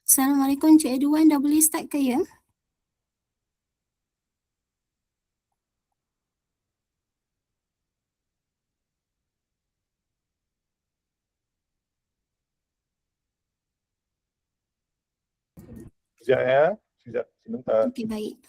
Assalamualaikum Cik Edwan, dah boleh start ke ya? Sekejap ya, sekejap, sebentar. Okey, baik.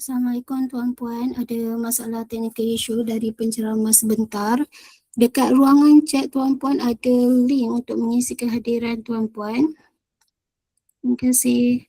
Assalamualaikum tuan-puan, ada masalah technical issue dari penceramah sebentar. Dekat ruangan chat tuan-puan ada link untuk mengisi kehadiran tuan-puan. Terima kasih.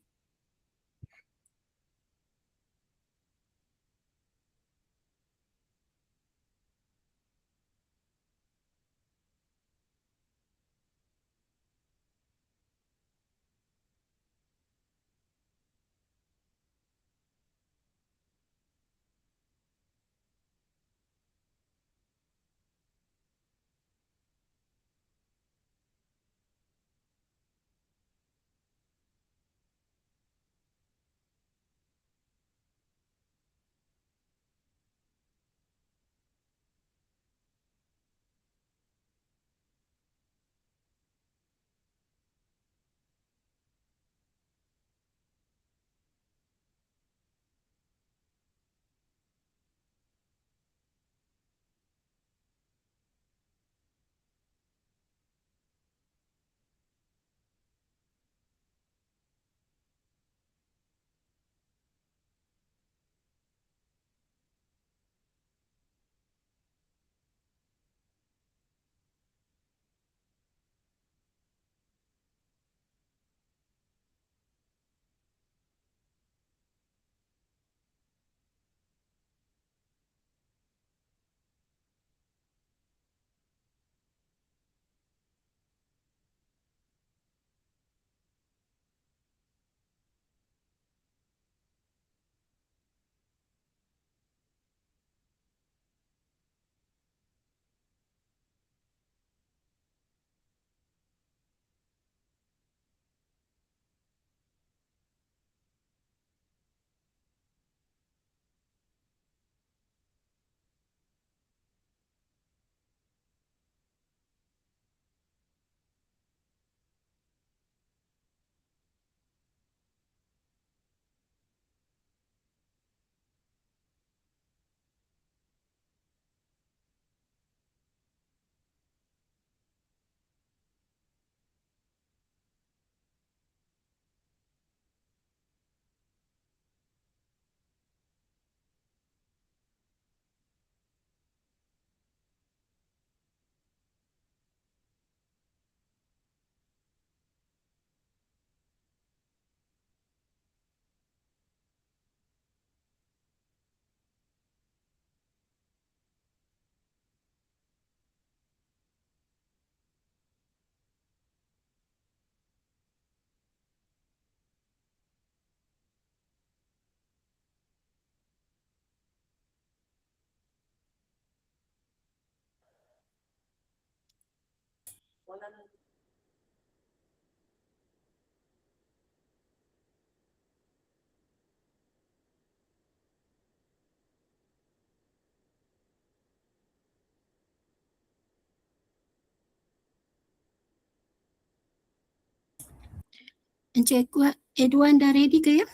Encik Edwan dah ready ke ya?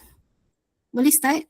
Boleh start?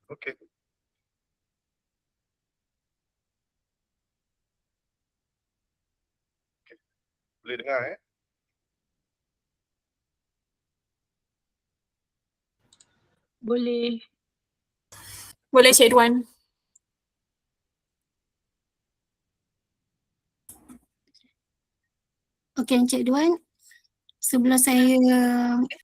Okey. Boleh dengar Boleh. Boleh Cik Edwan. Okey Encik Edwan, sebelum saya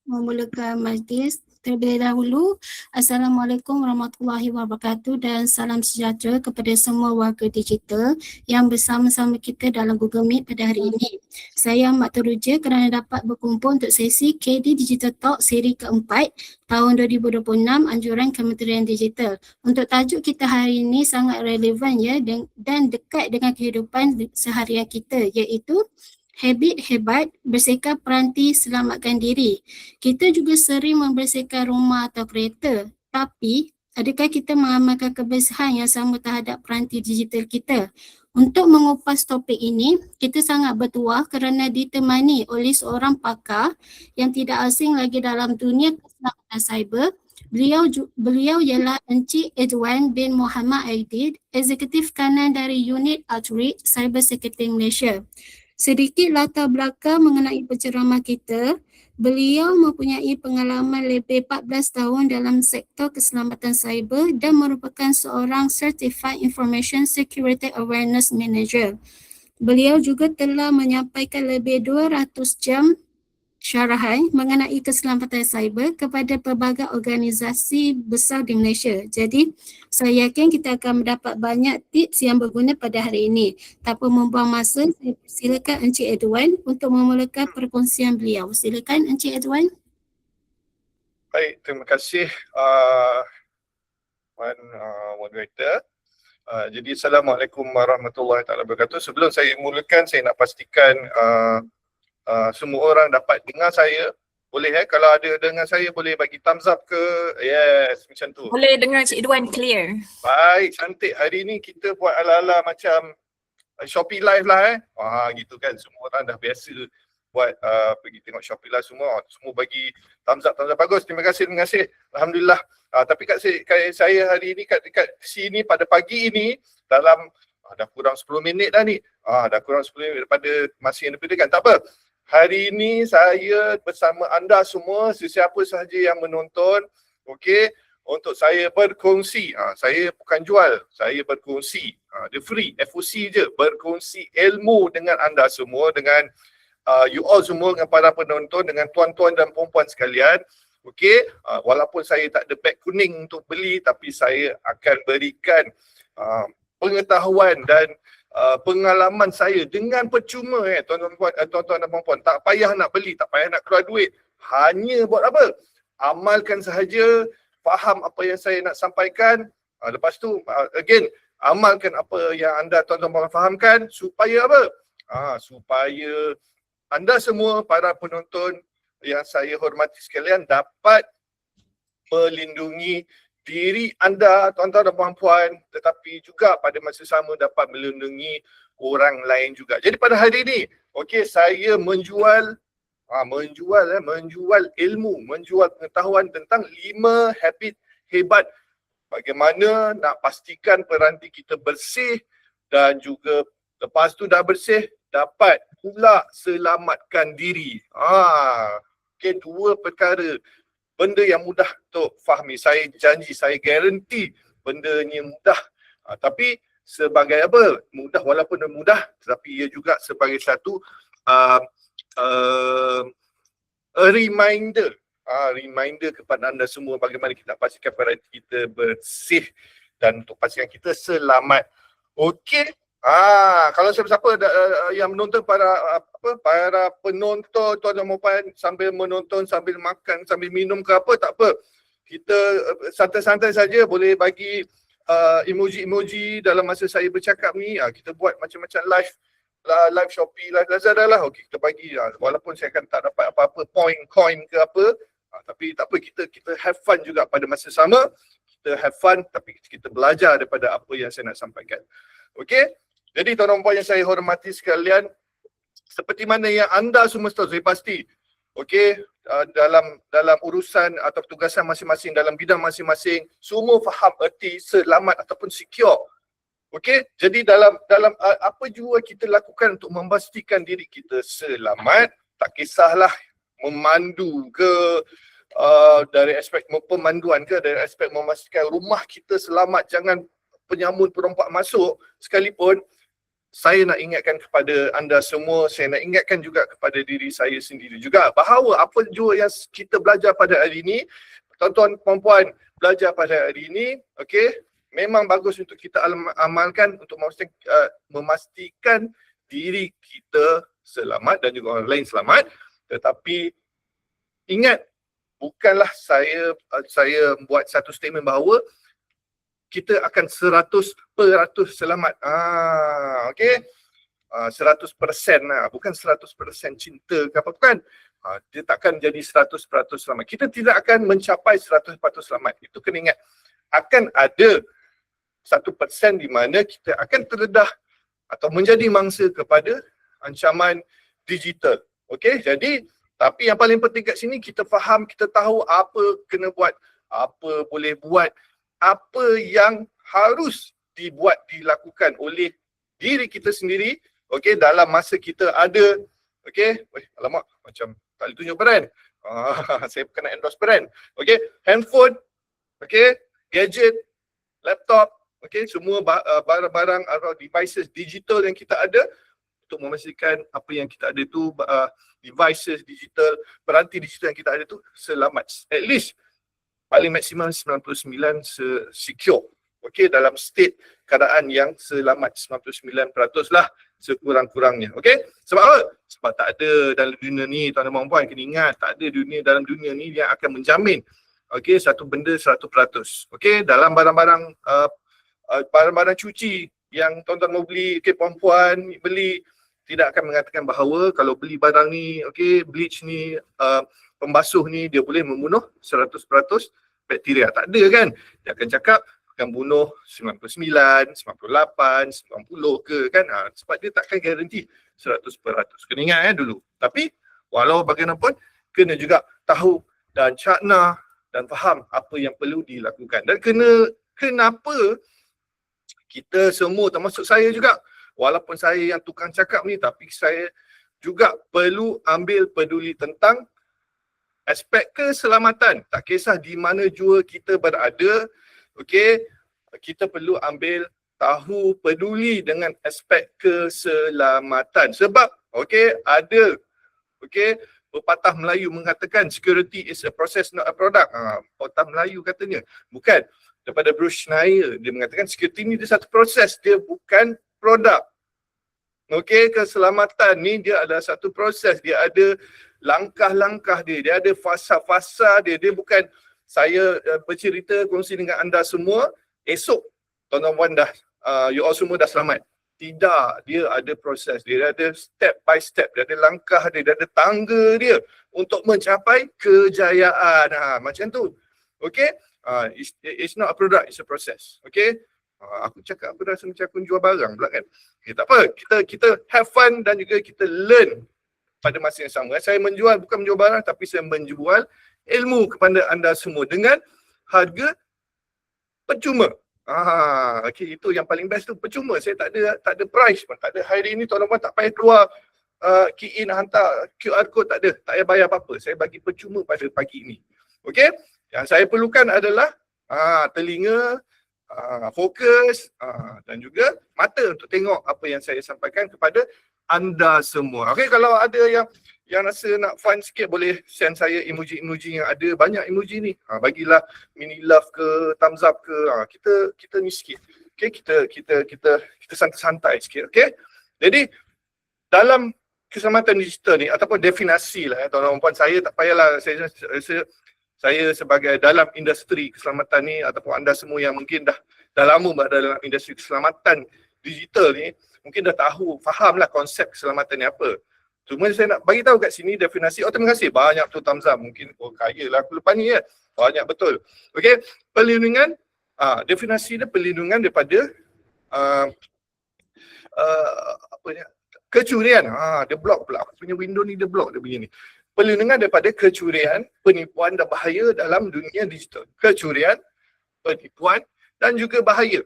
memulakan majlis, terlebih dahulu, Assalamualaikum warahmatullahi wabarakatuh dan salam sejahtera kepada semua warga digital yang bersama-sama kita dalam Google Meet pada hari ini. Saya amat teruja kerana dapat berkumpul untuk sesi KD Digital Talk seri keempat tahun 2026 anjuran Kementerian Digital. Untuk tajuk kita hari ini sangat relevan ya dan dekat dengan kehidupan seharian kita, iaitu habit hebat, bersihkan peranti, selamatkan diri. Kita juga sering membersihkan rumah atau kereta. Tapi, adakah kita mengamalkan kebersihan yang sama terhadap peranti digital kita? Untuk mengupas topik ini, kita sangat bertuah kerana ditemani oleh seorang pakar yang tidak asing lagi dalam dunia keselamatan cyber. Beliau ialah Encik Edwan bin Muhammad Aidid, Eksekutif Kanan dari Unit Outreach Cyber Security Malaysia. Sedikit latar belakang mengenai penceramah kita, beliau mempunyai pengalaman lebih 14 tahun dalam sektor keselamatan cyber dan merupakan seorang Certified Information Security Awareness Manager. Beliau juga telah menyampaikan lebih 200 jam syarahan mengenai keselamatan cyber kepada pelbagai organisasi besar di Malaysia. Jadi, saya yakin kita akan mendapat banyak tips yang berguna pada hari ini. Tanpa membuang masa, saya persilakan Encik Edwan untuk memulakan perkongsian beliau. Silakan Encik Edwan. Baik, terima kasih Puan Moderator. Jadi Assalamualaikum warahmatullahi wabarakatuh. Sebelum saya mulakan, saya nak pastikan semua orang dapat dengar saya. Boleh kalau ada dengar saya boleh bagi thumbs up ke? Yes, macam tu. Boleh dengar Cik Edwan clear. Baik, cantik. Hari ni kita buat ala-ala macam Shopee Live lah gitu kan. Semua orang dah biasa buat pergi tengok Shopee Live semua. Semua bagi thumbs up. Bagus. Terima kasih. Alhamdulillah. Tapi kat saya hari ni kat sini pada pagi ini dalam dah kurang 10 minit dah ni. Dah kurang 10 minit daripada masa yang diperlukan. Tak apa. hari ini saya bersama anda semua, sesiapa sahaja yang menonton, okey, untuk saya berkongsi. Saya bukan jual, saya berkongsi. Dia free, FOC je, berkongsi ilmu dengan anda semua, dengan you all semua, dengan para penonton, dengan tuan-tuan dan puan-puan sekalian. Okey, walaupun saya tak ada beg kuning untuk beli, tapi saya akan berikan pengetahuan dan pengalaman saya dengan percuma, tuan-tuan dan puan-puan. Tak payah nak beli, tak payah nak keluar duit. Hanya buat apa? Amalkan sahaja, faham apa yang saya nak sampaikan. Lepas tu, again, amalkan apa yang anda tuan-tuan fahamkan supaya apa? Supaya anda semua, para penonton yang saya hormati sekalian, dapat melindungi diri anda, tuan-tuan dan puan-puan, tetapi juga pada masa sama dapat melindungi orang lain juga. Jadi pada hari ini, okey, saya menjual ilmu, menjual pengetahuan tentang 5 habit hebat bagaimana nak pastikan peranti kita bersih dan juga lepas tu dah bersih dapat pula selamatkan diri. Okey, 2 perkara, benda yang mudah untuk fahami. Saya janji, saya garanti benda ni mudah. Tapi sebagai apa? Mudah, walaupun mudah, tetapi ia juga sebagai satu reminder. Reminder kepada anda semua bagaimana kita nak pastikan peranti kita bersih dan untuk pastikan kita selamat. Okey. Kalau siapa-siapa yang menonton, para penonton, tuan dan puan, sambil menonton, sambil makan, sambil minum ke apa, tak apa. Kita santai-santai saja, boleh bagi emoji-emoji dalam masa saya bercakap ni. Kita buat macam-macam live Shopee, live Lazada lah. Okey, kita bagi, walaupun saya akan tak dapat apa-apa point, coin ke apa, tapi tak apa, kita have fun juga pada masa sama. Kita have fun tapi kita belajar daripada apa yang saya nak sampaikan. Okey? Jadi tuan-tuan puan yang saya hormati sekalian, seperti mana yang anda semua tahu, saya pasti, okey, dalam urusan atau tugasan masing-masing, dalam bidang masing-masing, semua faham erti selamat ataupun secure. Okey, jadi dalam apa jua kita lakukan untuk memastikan diri kita selamat, tak kisahlah memandu ke, dari aspek pemanduan ke, dari aspek memastikan rumah kita selamat, jangan penyamun perompak masuk sekalipun. Saya nak ingatkan kepada anda semua, saya nak ingatkan juga kepada diri saya sendiri juga, bahawa apa jua yang kita belajar pada hari ini, tuan-tuan puan-puan belajar pada hari ini, okey, memang bagus untuk kita amalkan untuk memastikan diri kita selamat dan juga orang lain selamat. Tetapi ingat, bukanlah saya buat satu statement bahawa kita akan 100% selamat. Okey. 100% lah, bukan 100% cinta ke apa, bukan. Dia takkan jadi 100% selamat. Kita tidak akan mencapai 100% selamat. Itu kena ingat. Akan ada 1% di mana kita akan terdedah atau menjadi mangsa kepada ancaman digital. Okey, jadi tapi yang paling penting kat sini, kita faham, kita tahu apa kena buat, apa boleh buat, apa yang harus dilakukan oleh diri kita sendiri, okey, dalam masa kita ada, okey. Alamak, macam tak boleh tunjuk brand. Saya bukan nak endorse brand. Okey, handphone, okey, gadget, laptop, okey, semua barang-barang atau devices digital yang kita ada untuk memastikan apa yang kita ada tu, devices digital, peranti digital yang kita ada tu selamat. At least paling maksimum 99 secure. Okey, dalam state keadaan yang selamat 99% lah sekurang-kurangnya. Okey? Sebab apa? Sebab tak ada dalam dunia ni, tuan-tuan dan puan, kena ingat, tak ada dalam dunia ni yang akan menjamin, okey, satu benda 100%. Okey, dalam barang-barang cuci yang tuan-tuan mau beli, okey, puan-puan beli, tidak akan mengatakan bahawa kalau beli barang ni, okey, bleach ni, pembasuh ni, dia boleh membunuh 100% bakteria. Tak ada kan? Dia akan cakap akan bunuh 99, 98, 90 ke kan? Sebab dia takkan garanti 100%. Kena ingat dulu. Tapi walau bagaimanapun, kena juga tahu dan cakna dan faham apa yang perlu dilakukan. Dan kenapa kita semua, termasuk saya juga, walaupun saya yang tukang cakap ni, tapi saya juga perlu ambil peduli tentang aspek keselamatan. Tak kisah di mana jua kita berada, okey, kita perlu ambil tahu peduli dengan aspek keselamatan. Sebab okey, ada okey, pepatah Melayu mengatakan security is a process not a product. Pepatah Melayu katanya. Bukan. Daripada Bruce Schneier, dia mengatakan security ni dia satu proses, dia bukan produk. Okey, keselamatan ni dia adalah satu proses, dia ada langkah-langkah dia, dia ada fasa-fasa dia. Dia bukan saya bercerita kongsi dengan anda semua, esok tuan-tuan dah you all semua dah selamat. Tidak, dia ada proses, dia ada step by step, dia ada langkah dia ada tangga dia untuk mencapai kejayaan. Macam tu. Okey? It's not a product, it's a process. Okey? Aku cakap apa rasa macam aku jual barang pula kan. Okay, tak apa, kita have fun dan juga kita learn pada masa yang sama. Saya menjual, bukan menjual barang, tapi saya menjual ilmu kepada anda semua dengan harga percuma. Okay, itu yang paling best tu, percuma. Saya tak ada price pun, tak ada. Hari ni tuan-tuan tak payah keluar key in, hantar QR code, tak payah bayar apa-apa. Saya bagi percuma pada pagi ini. Okay, yang saya perlukan adalah telinga, fokus dan juga mata untuk tengok apa yang saya sampaikan kepada anda semua. Okey, kalau ada yang rasa nak fun sikit boleh send saya emoji-emoji yang ada, banyak emoji ni. Bagilah mini love ke, thumbs up ke. Kita ni sikit. Okey, kita santai-santai sikit, okey? Jadi dalam keselamatan digital ni ataupun definisi lah tuan-tuan puan, saya tak payahlah saya sebagai dalam industri keselamatan ni ataupun anda semua yang mungkin dah lama berada dalam industri keselamatan digital ni, mungkin dah tahu, fahamlah konsep keselamatan ni apa. Cuma saya nak bagi tahu kat sini definisi. Terima kasih. Banyak tu thumbs up. Mungkin kaya lah aku lepas ni ya. Banyak betul. Okey, perlindungan, definisi dia perlindungan daripada apa ni? Kecurian. Dia block pula. Aku punya window ni dia block dia begini. Perlindungan daripada kecurian, penipuan dan bahaya dalam dunia digital. Kecurian, penipuan dan juga bahaya.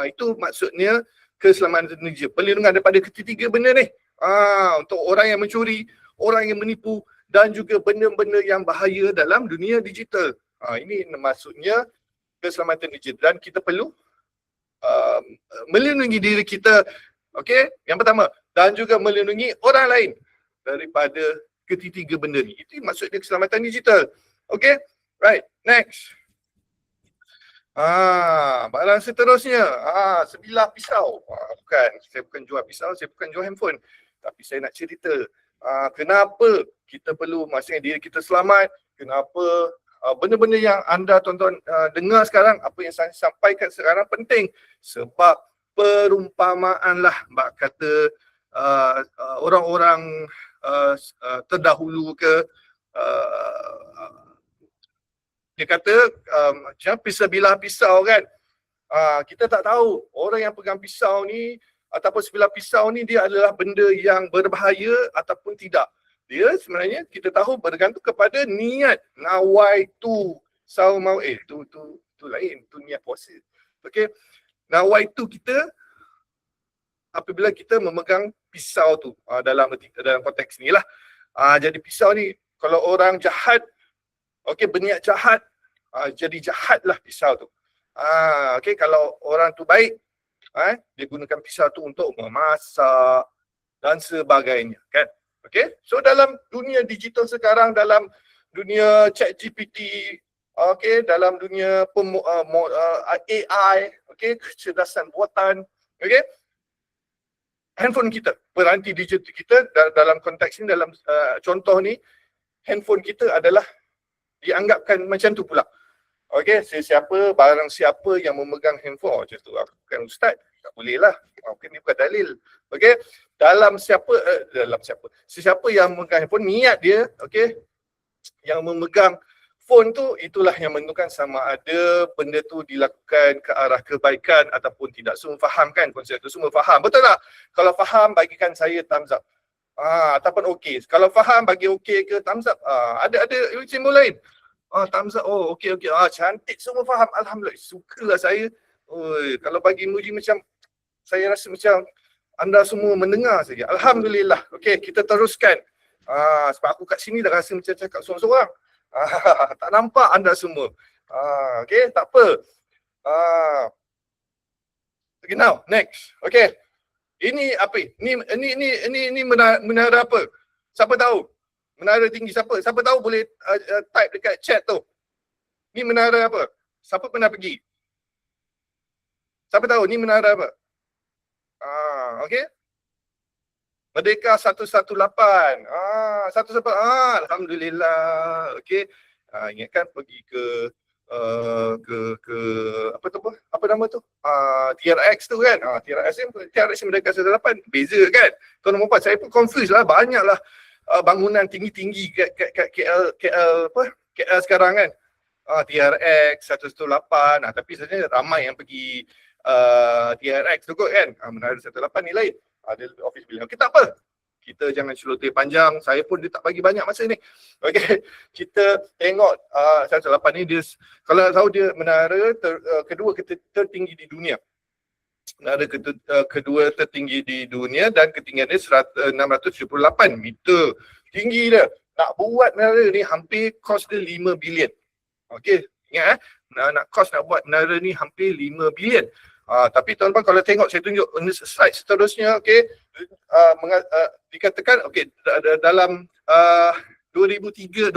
Itu maksudnya keselamatan digital. Perlindungan daripada ketiga benda ni. Untuk orang yang mencuri, orang yang menipu dan juga benda-benda yang bahaya dalam dunia digital. Ini maksudnya keselamatan digital. Dan kita perlu melindungi diri kita. Okey, yang pertama. Dan juga melindungi orang lain daripada ketiga benda ni. Itu maksudnya keselamatan digital. Okay, right, next. Barang seterusnya, sebilah pisau. Bukan, saya bukan jual pisau, saya bukan jual handphone. Tapi saya nak cerita, kenapa kita perlu maksudnya diri kita selamat, kenapa benda-benda yang anda tuan-tuan dengar sekarang, apa yang saya sampaikan sekarang penting. Sebab perumpamaan lah, bak kata orang-orang terdahulu ke, dia kata macam sebilah pisau kan, kita tak tahu orang yang pegang pisau ni ataupun sebilah pisau ni dia adalah benda yang berbahaya ataupun tidak. Dia sebenarnya kita tahu bergantung kepada niat. Nawaitu saumau tu lain, tu niat puasa. Okey, nawaitu kita apabila kita memegang pisau tu dalam konteks ni lah. Jadi pisau ni kalau orang jahat, okey, berniat jahat, jadi jahatlah pisau tu. Okey, kalau orang tu baik, dia gunakan pisau tu untuk memasak dan sebagainya, kan? Okey, so dalam dunia digital sekarang, dalam dunia ChatGPT, okey, dalam dunia AI, okey, kecerdasan buatan, okey, handphone kita, peranti digital kita dalam konteks ni, dalam contoh ni, handphone kita adalah dianggapkan macam tu pula. Okey, barang siapa yang memegang handphone, macam tu, aku bukan ustaz, tak boleh lah. Okey, ni bukan dalil. Okey, sesiapa yang memegang handphone, niat dia, okey, yang memegang phone tu, itulah yang menentukan sama ada benda tu dilakukan ke arah kebaikan ataupun tidak. Semua faham kan konsep tu? Semua faham, betul tak? Kalau faham, bagikan saya thumbs up. Ataupun okey. Kalau faham, bagi okey ke thumbs up. Ada simbol lain. Thumbs up. Oh, okey. Cantik, semua faham. Alhamdulillah. Sukalah saya. Kalau bagi emoji macam, saya rasa macam anda semua mendengar saja. Alhamdulillah. Okey, kita teruskan. Sebab aku kat sini dah rasa macam cakap seorang-seorang. Tak nampak anda semua. Okey, tak apa. Okay, now, next. Okey. Ini apa? Ini menara apa? Siapa tahu? Menara tinggi siapa? Siapa tahu boleh type dekat chat tu. Ni menara apa? Siapa pernah pergi? Siapa tahu ni menara apa? Okey. Merdeka 118. 118. Alhamdulillah. Okey. Ingatkan pergi ke apa nama tu? TRX tu kan. TRX Merdeka 118. Beza kan? Tuan dan puan, saya pun confused lah. Banyaklah bangunan tinggi-tinggi kat KL sekarang kan. TRX 118. Tapi sebenarnya ramai yang pergi TRX tu kot kan. Menara 118 ni lain. Ada office building. Okey, tak apa. Kita jangan celoteh panjang. Saya pun dia tak bagi banyak masa ni. Okey, kita tengok 118 ni dia, kalau tahu dia menara kedua tertinggi di dunia. Menara kedua tertinggi di dunia dan ketinggiannya 678 meter. Tinggi dia. Nak buat menara ni hampir kos dia 5 bilion. Okey, ingat nak kos nak buat menara ni hampir 5 bilion. Tapi tuan-tuan kalau tengok, saya tunjuk slide seterusnya, okey, dikatakan okey dalam 23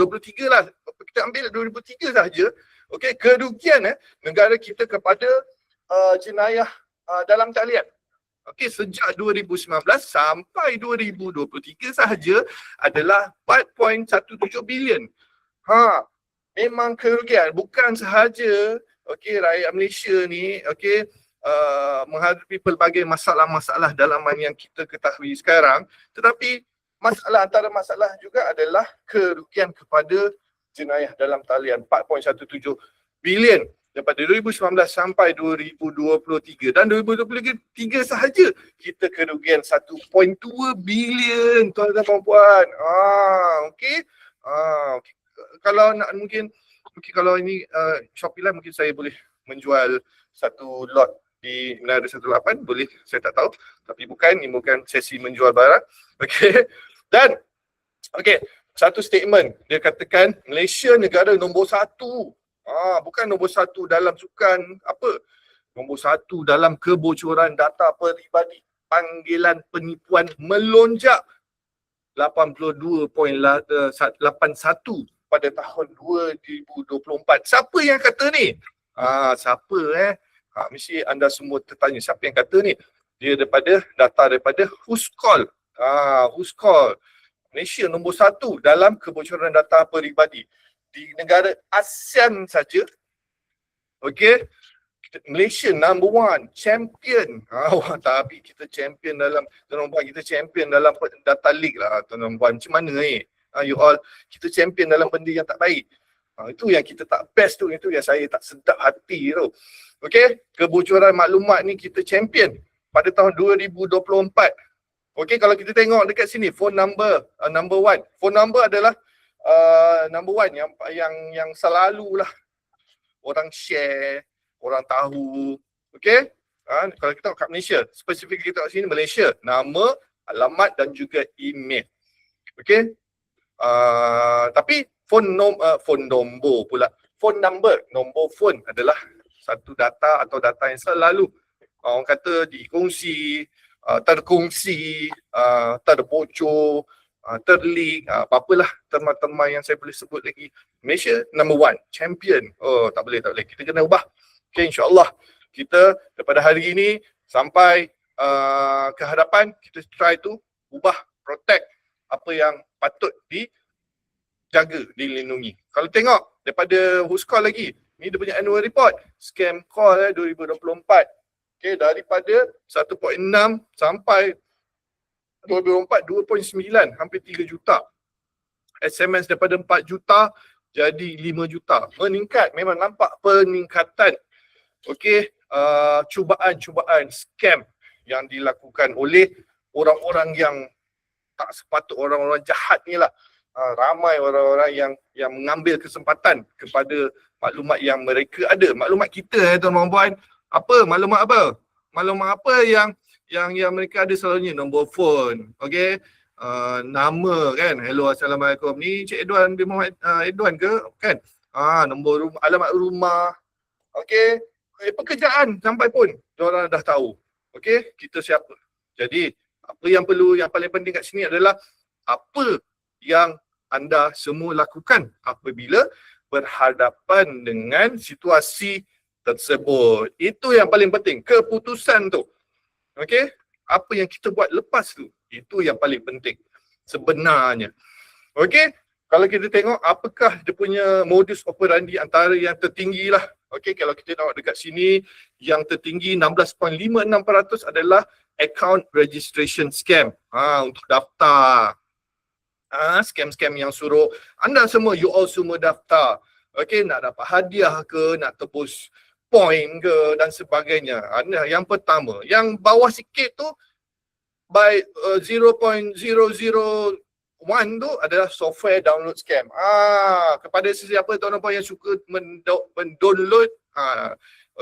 lah, kita ambil 2003 sahaja, okey, kerugian negara kita kepada jenayah dalam talian, okey, sejak 2019 sampai 2023 sahaja adalah 4.17 bilion. Memang kerugian, bukan sahaja okey rakyat Malaysia ni okey menghadapi pelbagai masalah-masalah dalaman yang kita ketahui sekarang, tetapi antara masalah juga adalah kerugian kepada jenayah dalam talian 4.17 bilion daripada 2019 sampai 2023, dan 2023 sahaja kita kerugian 1.2 bilion tuan dan puan. Okey. Kalau nak mungkin kalau ini Shopee Live, mungkin saya boleh menjual satu lot di Menara 118, boleh, saya tak tahu, tapi ini bukan sesi menjual barang. Okey. Dan okey, satu statement dia katakan Malaysia negara nombor 1. Bukan nombor 1 dalam sukan apa, nombor 1 dalam kebocoran data peribadi. Panggilan penipuan melonjak 82.81 pada tahun 2024. Siapa yang kata ni? Siapa mesti anda semua tertanya, siapa yang kata ni? Dia daripada Whoscall. Whoscall. Malaysia nombor 1 dalam kebocoran data peribadi. Di negara ASEAN saja, okey, Malaysia number 1, champion. Tapi kita champion dalam, kita champion dalam data leak lah tuan-tuan. Macam mana ni? You all, kita champion dalam benda yang tak baik. Itu yang kita tak best tu, itu yang saya tak sedap hati tu. Okey, kebocoran maklumat ni kita champion pada tahun 2024. Okey, kalau kita tengok dekat sini, phone number number 1. Phone number adalah number 1 yang selalulah orang share, orang tahu. Okey? Kalau kita tengok kat Malaysia, spesifik kita kat sini Malaysia, nama, alamat dan juga email. Okey? Tapi phone number pula. Phone number, nombor phone adalah satu data atau data yang selalu orang kata dikongsi, terkongsi, terbocor, terleak, apa-apalah terma-terma yang saya boleh sebut lagi. Malaysia number 1, champion. Tak boleh. Kita kena ubah. Okay, insyaAllah kita daripada hari ini sampai ke hadapan, kita try to ubah, protect apa yang patut dijaga, dilindungi. Kalau tengok daripada Whoscall lagi, ni dia punya annual report, scam call 2024. Okay, daripada 1.6 sampai 2024, 2.9, hampir 3 juta. SMS daripada 4 juta jadi 5 juta. Meningkat, memang nampak peningkatan. Okey, cubaan scam yang dilakukan oleh orang-orang yang tak sepatut, orang-orang jahat ni lah. Ramai orang-orang yang mengambil kesempatan kepada maklumat yang mereka ada. Maklumat kita tuan-tuan puan. Maklumat apa? Maklumat apa yang yang mereka ada selalunya nombor phone, okey, nama kan, hello assalamualaikum, ni Cik Edwan bin Muhammad Edwan ke kan, nombor rumah, alamat rumah, okey, pekerjaan sampai pun diorang dah tahu, okey, kita siapa. Jadi apa yang perlu, yang paling penting kat sini adalah apa yang anda semua lakukan apabila berhadapan dengan situasi tersebut. Itu yang paling penting, keputusan tu. Okey, apa yang kita buat lepas tu, itu yang paling penting sebenarnya. Okey, kalau kita tengok apakah dia punya modus operandi antara yang tertinggi lah. Okey, kalau kita tengok dekat sini, yang tertinggi 16.56% adalah account registration scam. Untuk daftar. Scam-scam yang suruh anda semua, you all semua daftar. Okey, nak dapat hadiah ke, nak tebus point ke dan sebagainya. Yang pertama, yang bawah sikit tu by 0.001 tu adalah software download scam. Kepada sesiapa tuan-tuan yang suka mendownload,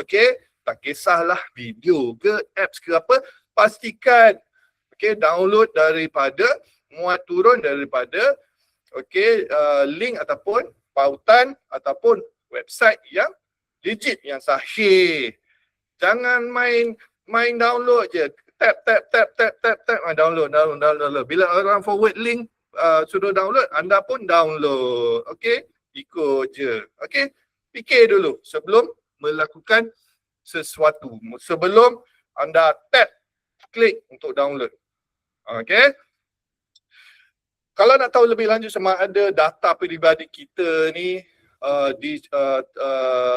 okey, tak kisahlah video ke, apps ke apa, pastikan okey, download daripada, muat turun daripada okey, link ataupun pautan ataupun website yang legit, yang sahih. Jangan main download je, tap, download. Bila orang forward link suruh download, anda pun download. Okey, ikut je. Okey, fikir dulu sebelum melakukan sesuatu, sebelum anda tap, klik untuk download. Okey. Kalau nak tahu lebih lanjut sama ada data peribadi kita ni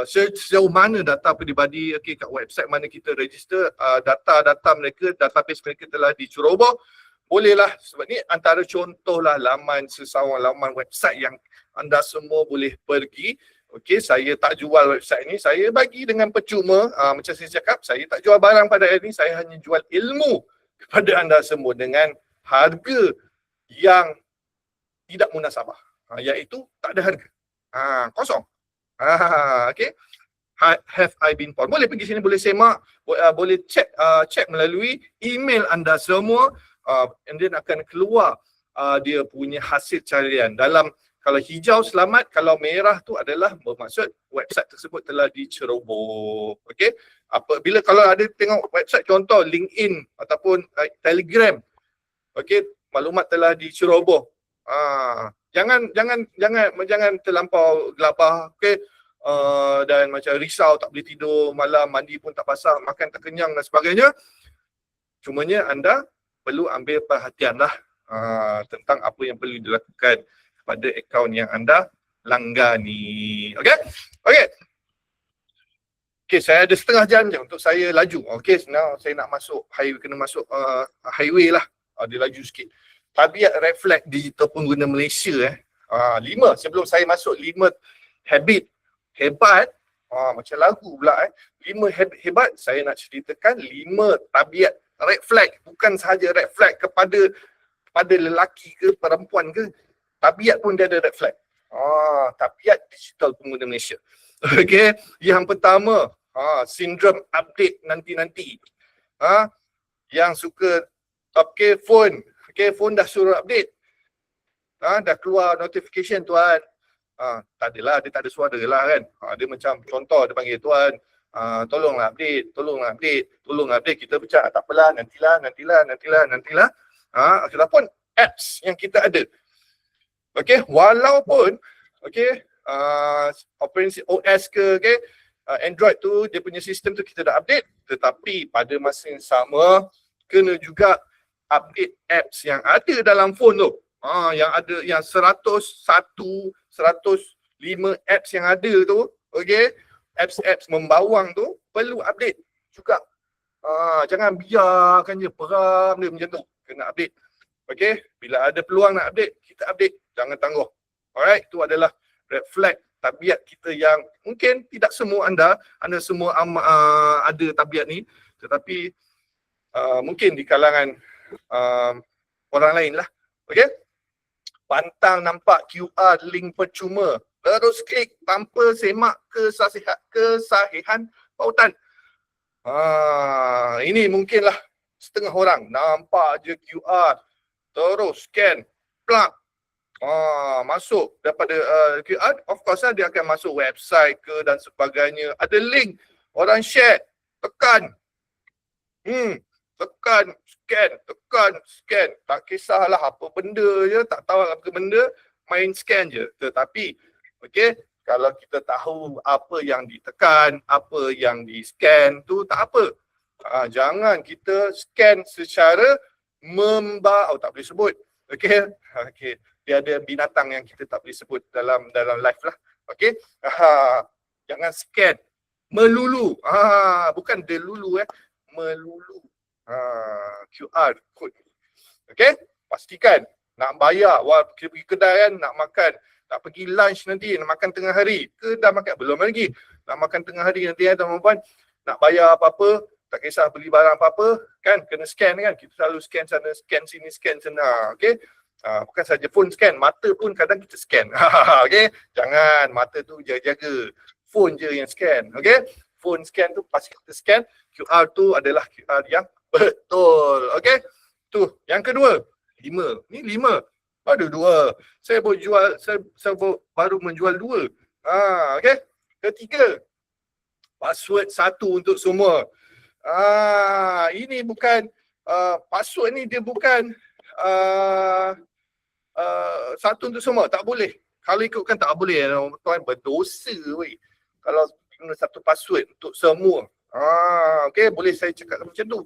sejauh mana data peribadi, okey, kat website mana kita register data-data mereka, database mereka telah diceroboh, bolehlah, sebab ni antara contohlah laman sesawan, laman website yang anda semua boleh pergi. Okey, saya tak jual website ni, saya bagi dengan percuma. Macam saya cakap, saya tak jual barang pada hari ni, saya hanya jual ilmu kepada anda semua dengan harga yang tidak munasabah, iaitu tak ada harga, kosong. Okey, have I been pawned? Boleh pergi sini, boleh semak, boleh check melalui email anda semua, and then akan keluar dia punya hasil carian. Dalam, kalau hijau selamat, kalau merah tu adalah bermaksud website tersebut telah diceroboh. Okey, apabila kalau ada tengok website contoh LinkedIn ataupun Telegram, okey, maklumat telah diceroboh. Jangan terlampau gelabah, okey, dan macam risau, tak boleh tidur malam, mandi pun tak basah, makan tak kenyang dan sebagainya. Cumanya anda perlu ambil perhatianlah tentang apa yang perlu dilakukan pada akaun yang anda langgani. Okey? Okey, saya ada setengah jam je untuk saya laju. Okey, now saya nak masuk highway, kena masuk highway lah. Dia laju sikit. Tabiat red flag digital pengguna Malaysia 5 sebelum saya masuk 5 habit hebat, macam lagu pula 5 habit hebat, saya nak ceritakan 5 tabiat red flag. Bukan sahaja red flag kepada lelaki ke perempuan ke, tabiat pun dia ada red flag. Tabiat digital pengguna Malaysia. Okey, yang pertama, sindrom update nanti-nanti. Yang suka phone dah suruh update, dah keluar notification tuan, tak adalah, dia tak ada suara lah kan, dia macam contoh dia panggil tuan, tolonglah update, kita baca tak apalah, nantilah. Ataupun apps yang kita ada, okey, walaupun okey, operasi OS ke, okey, Android tu dia punya sistem tu kita dah update, tetapi pada masa yang sama kena juga update apps yang ada dalam phone tu. Yang ada, yang 105 apps yang ada tu, okey, apps membawang tu perlu update juga. Jangan biarkan je peram dia macam tu, kena update. Okey, bila ada peluang nak update, kita update, jangan tangguh. Alright, itu adalah red flag tabiat kita yang mungkin tidak semua anda semua ada tabiat ni, tetapi mungkin di kalangan orang lain lah. Okey, pantang nampak QR link percuma, terus klik tanpa semak kesahihan pautan. Ini mungkinlah setengah orang nampak je QR, terus scan, plug, masuk daripada QR, of course lah dia akan masuk website ke dan sebagainya. Ada link, orang share, tekan. Tekan, scan. Tak kisahlah apa benda je, tak tahu apa benda, main scan je. Tetapi, okey, kalau kita tahu apa yang ditekan, apa yang di-scan tu tak apa. Jangan kita scan secara tak boleh sebut. Okey. Dia ada binatang yang kita tak boleh sebut dalam live lah. Okey. Jangan scan melulu. Bukan delulu melulu. QR code. Okey? Pastikan nak bayar, kita pergi kedai kan, nak makan, nak pergi lunch nanti, nak makan tengah hari. Ke dah makan? Belum lagi. Nak makan tengah hari nanti tuan-tuan, nak bayar apa-apa, tak kisah beli barang apa-apa, kan, kena scan kan. Kita selalu scan sana, scan sini, scan sana. Okey? Bukan saja phone scan, mata pun kadang kita scan. Okey? Jangan, mata tu jaga-jaga. Phone je yang scan. Okey? Phone scan tu pasti kita scan. QR tu adalah QR yang betul. Okey? Tu, yang kedua. 5. Ni 5. Ada 2. Saya baru menjual 2. Okey? Ketiga. Password 1 untuk semua. Ini bukan password ni dia bukan satu untuk semua. Tak boleh. Kalau ikutkan tak boleh. Tuan berdosa weh. Kalau guna satu password untuk semua. Okey, boleh saya cakap macam tu.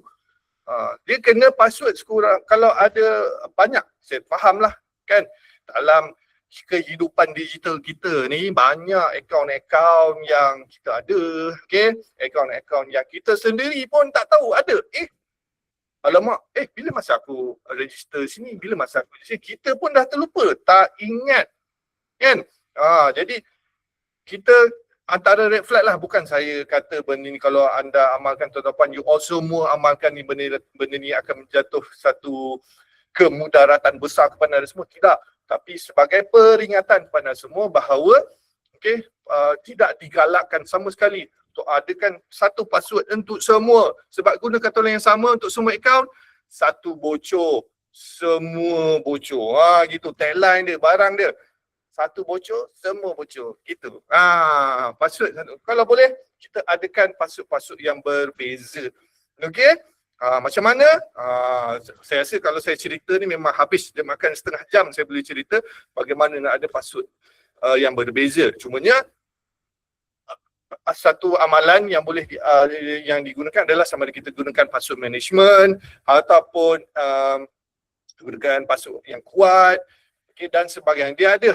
Dia kena password sekurang, kalau ada banyak, saya fahamlah kan, dalam kehidupan digital kita ni banyak akaun-akaun yang kita ada, okey, akaun-akaun yang kita sendiri pun tak tahu ada. Alamak, bila masa aku register sini, bila masa aku sini, kita pun dah terlupa, tak ingat kan. Jadi kita antara red flag lah, bukan saya kata benda ni kalau anda amalkan tuan-tuan, you all semua amalkan ni, benda ni akan menjatuh satu kemudaratan besar kepada anda semua. Tidak. Tapi sebagai peringatan kepada semua bahawa tidak digalakkan sama sekali untuk adakan satu password untuk semua. Sebab gunakan tolong yang sama untuk semua akaun, satu bocor, semua bocor. Gitu tagline dia, barang dia. Satu bocor, semua bocor. Gitu. Password satu. Kalau boleh, kita adakan password yang berbeza. Okey? Macam mana? Saya rasa kalau saya cerita ni memang habis. Dia makan setengah jam saya boleh cerita bagaimana nak ada password yang berbeza. Cumanya, satu amalan yang boleh yang digunakan adalah sama ada kita gunakan password management ataupun gunakan password yang kuat, dan sebagainya. Dia ada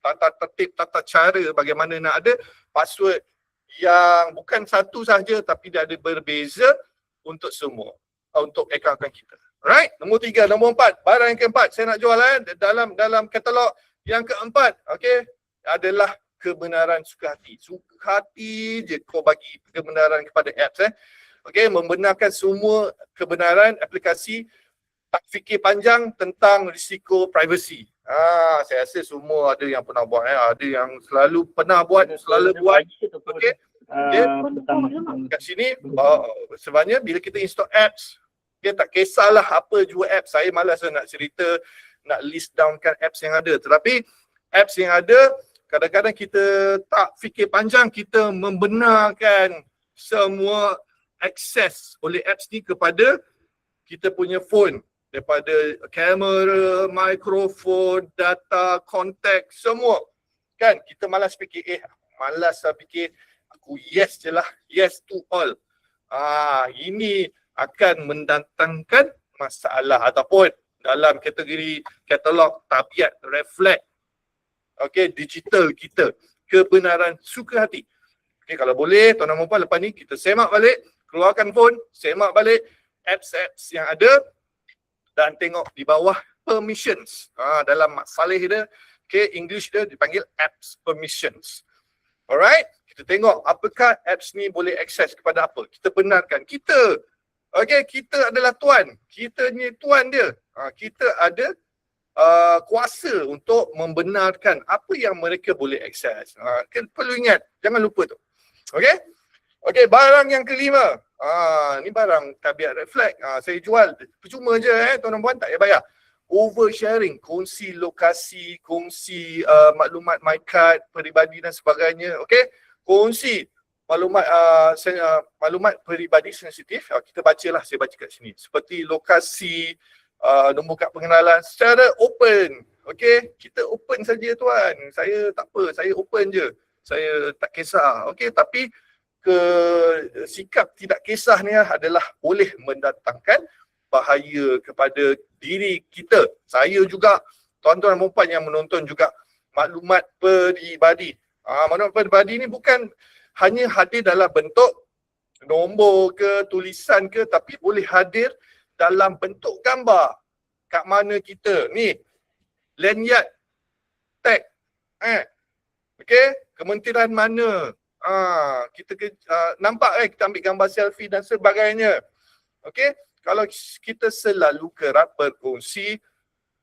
tata tertib, tata cara bagaimana nak ada password yang bukan satu sahaja tapi dia ada berbeza untuk semua, untuk akaun kita. Alright, nombor 3, nombor 4, barang yang keempat saya nak jual dalam katalog yang keempat, adalah kebenaran suka hati. Suka hati je kau bagi kebenaran kepada apps membenarkan semua kebenaran aplikasi, tak fikir panjang tentang risiko privacy. Saya rasa semua ada yang pernah buat, ada yang selalu pernah buat, selalu buat. Kat sini sebenarnya bila kita install apps, tak kisahlah apa jua apps. Saya malas nak cerita, nak list downkan apps yang ada. Tetapi apps yang ada, kadang-kadang kita tak fikir panjang, kita membenarkan semua akses oleh apps ni kepada kita punya phone. Daripada kamera, mikrofon, data, kontak, semua. Kan? Kita malas fikir, malas lah fikir, aku yes je lah, yes to all. Ini akan mendatangkan masalah ataupun dalam kategori katalog tabiat, reflect, digital kita, kebenaran suka hati. Kalau boleh, tuan-tuan dan puan, lepas ni kita semak balik, keluarkan phone, semak balik apps-apps yang ada, dan tengok di bawah permissions. Dalam salih dia, English dia dipanggil apps permissions. Alright, kita tengok apakah apps ni boleh akses kepada apa. Kita benarkan. Kita adalah tuan. Kita ni tuan dia. Kita ada kuasa untuk membenarkan apa yang mereka boleh akses. Perlu ingat, jangan lupa tu. Okey, barang yang kelima. Ni barang tabiat red flag. Saya jual percuma je tuan-tuan puan, tak payah bayar. Oversharing, kongsi lokasi, kongsi maklumat my card, peribadi dan sebagainya. Okey, kongsi maklumat maklumat peribadi sensitif. Kita bacalah, saya baca kat sini. Seperti lokasi, nombor kad pengenalan secara open. Okey, kita open saja tuan. Saya tak apa, saya open je. Saya tak kisah. Okey, tapi sikap tidak kisah ni adalah boleh mendatangkan bahaya kepada diri kita. Saya juga, tuan-tuan dan puan yang menonton juga, maklumat peribadi. Maklumat peribadi ni bukan hanya hadir dalam bentuk nombor ke, tulisan ke, tapi boleh hadir dalam bentuk gambar. Kat mana kita ni, lanyard, tag, okey, kementerian mana, kita nampak kita ambil gambar selfie dan sebagainya. Okey, kalau kita selalu kerap berkongsi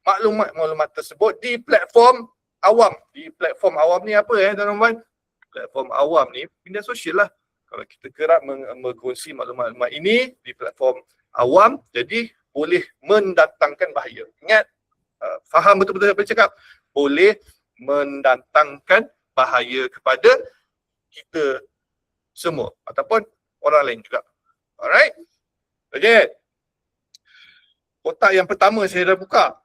maklumat-maklumat tersebut di platform awam. Di platform awam ni apa tuan-tuan? Platform awam ni media sosial lah. Kalau kita kerap berkongsi maklumat-maklumat ini di platform awam, jadi boleh mendatangkan bahaya. Ingat, faham betul-betul apa cakap? Boleh mendatangkan bahaya kepada kita semua ataupun orang lain juga. Alright? Okay. Kotak yang pertama saya dah buka.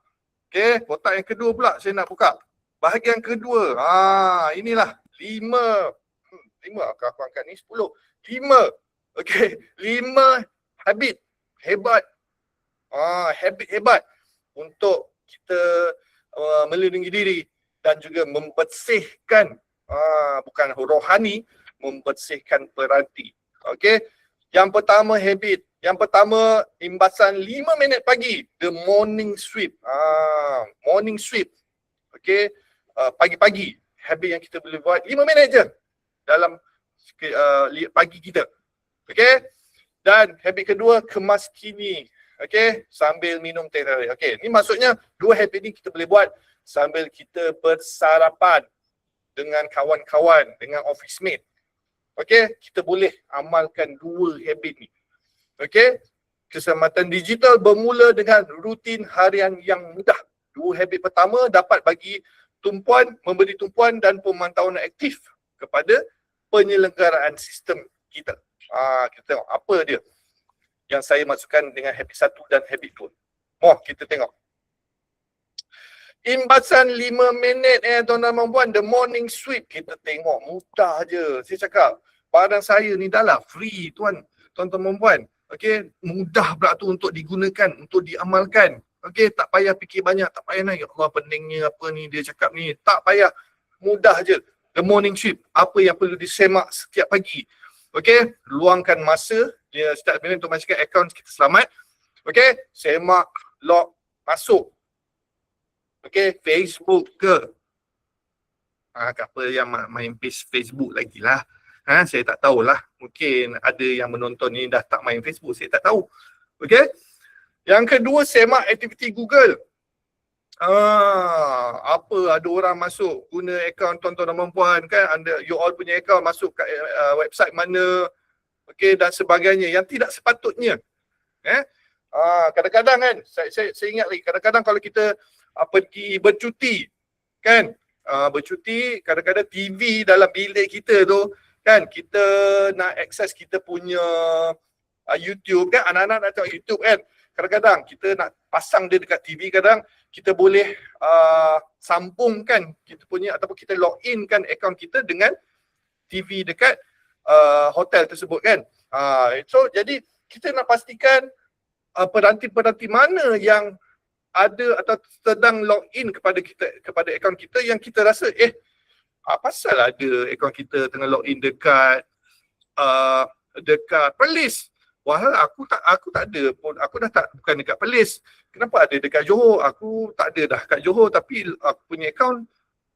Okay, kotak yang kedua pula saya nak buka. Bahagian kedua. Inilah 5. Aku angkat ni 10. 5. Okay, 5 habit hebat. Habit hebat untuk kita melindungi diri dan juga membersihkan bukan rohani, membersihkan peranti. Okey. Yang pertama habit. Yang pertama imbasan 5 minit pagi, the morning sweep. Morning sweep. Okey. Pagi-pagi habit yang kita boleh buat 5 minit je dalam pagi kita. Okey. Dan habit kedua, kemas kini. Okey, sambil minum teh tarik. Okey, ni maksudnya 2 habit ni kita boleh buat sambil kita bersarapan dengan kawan-kawan, dengan office mate. Okey, kita boleh amalkan 2 habit ni. Okey, keselamatan digital bermula dengan rutin harian yang mudah. 2 habit pertama dapat bagi tumpuan, memberi tumpuan dan pemantauan aktif kepada penyelenggaraan sistem kita. Kita tengok apa dia yang saya masukkan dengan habit 1 dan habit 2. Kita tengok. Imbasan 5 minit tuan-tuan dan puan, the morning sweep. Kita tengok, mudah je. Saya cakap, barang saya ni dah lah free tuan-tuan dan puan. Okey, mudah pula tu untuk digunakan, untuk diamalkan. Okey, tak payah fikir banyak, tak payah nak, ya Allah peningnya apa ni dia cakap ni. Tak payah, mudah je. The morning sweep, apa yang perlu disemak setiap pagi. Okey, luangkan masa, dia setiap minit untuk memastikan akaun kita selamat. Okey, semak, log, masuk. Okey, Facebook ke? Apa yang main Facebook lagi lah. Saya tak tahulah. Mungkin ada yang menonton ni dah tak main Facebook, saya tak tahu. Okey. Yang kedua, semak aktiviti Google. Apa ada orang masuk guna akaun tuan-tuan dan puan kan, you all punya akaun masuk kat website mana, okey, dan sebagainya yang tidak sepatutnya. Kadang-kadang kan, saya ingat lagi, kadang-kadang kalau kita pergi bercuti kan, bercuti, kadang-kadang TV dalam bilik kita tu kan, kita nak akses kita punya YouTube kan, anak-anak nak tengok YouTube kan, kadang-kadang kita nak pasang dia dekat TV, kadang kita boleh sambungkan kita punya ataupun kita login kan akaun kita dengan TV dekat hotel tersebut kan. So jadi kita nak pastikan peranti-peranti mana yang ada atau sedang login kepada kita, kepada akaun kita yang kita rasa pasal ada akaun kita tengah login dekat Perlis. Wah, aku tak ada pun, aku dah tak, bukan dekat Perlis. Kenapa ada dekat Johor? Aku tak ada dah kat Johor, tapi aku punya akaun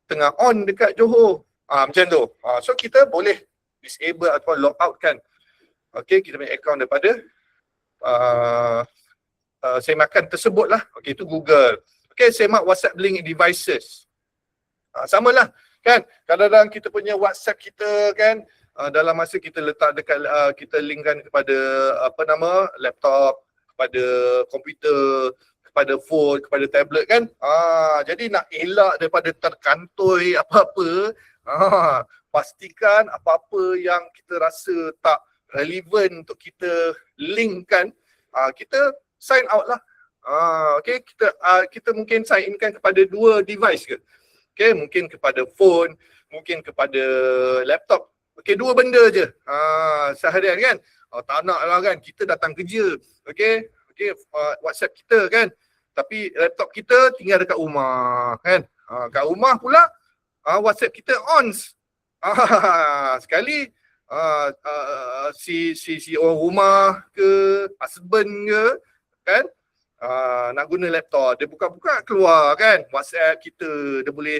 tengah on dekat Johor. Macam tu. So kita boleh disable atau log out kan. Okey, kita punya akaun daripada semakan tersebut lah. Okey, itu Google. Okey, semak WhatsApp link devices. Samalah kan. Kadang-kadang kita punya WhatsApp kita kan dalam masa kita letak dekat kita linkkan kepada laptop, kepada komputer, kepada phone, kepada tablet kan. Jadi nak elak daripada terkantoi apa-apa, pastikan apa-apa yang kita rasa tak relevan untuk kita linkkan, kita sign out lah. Okay, kita mungkin sign inkan kepada 2 device ke. Okay, mungkin kepada phone, mungkin kepada laptop. Okay, 2 benda je seharian kan. Tak nak lah kan, kita datang kerja. Okay, WhatsApp kita kan. Tapi laptop kita tinggal dekat rumah kan. Kat rumah pula WhatsApp kita on. Sekali si orang rumah ke, husband ke kan, nak guna laptop, dia buka-buka keluar kan WhatsApp kita, dia boleh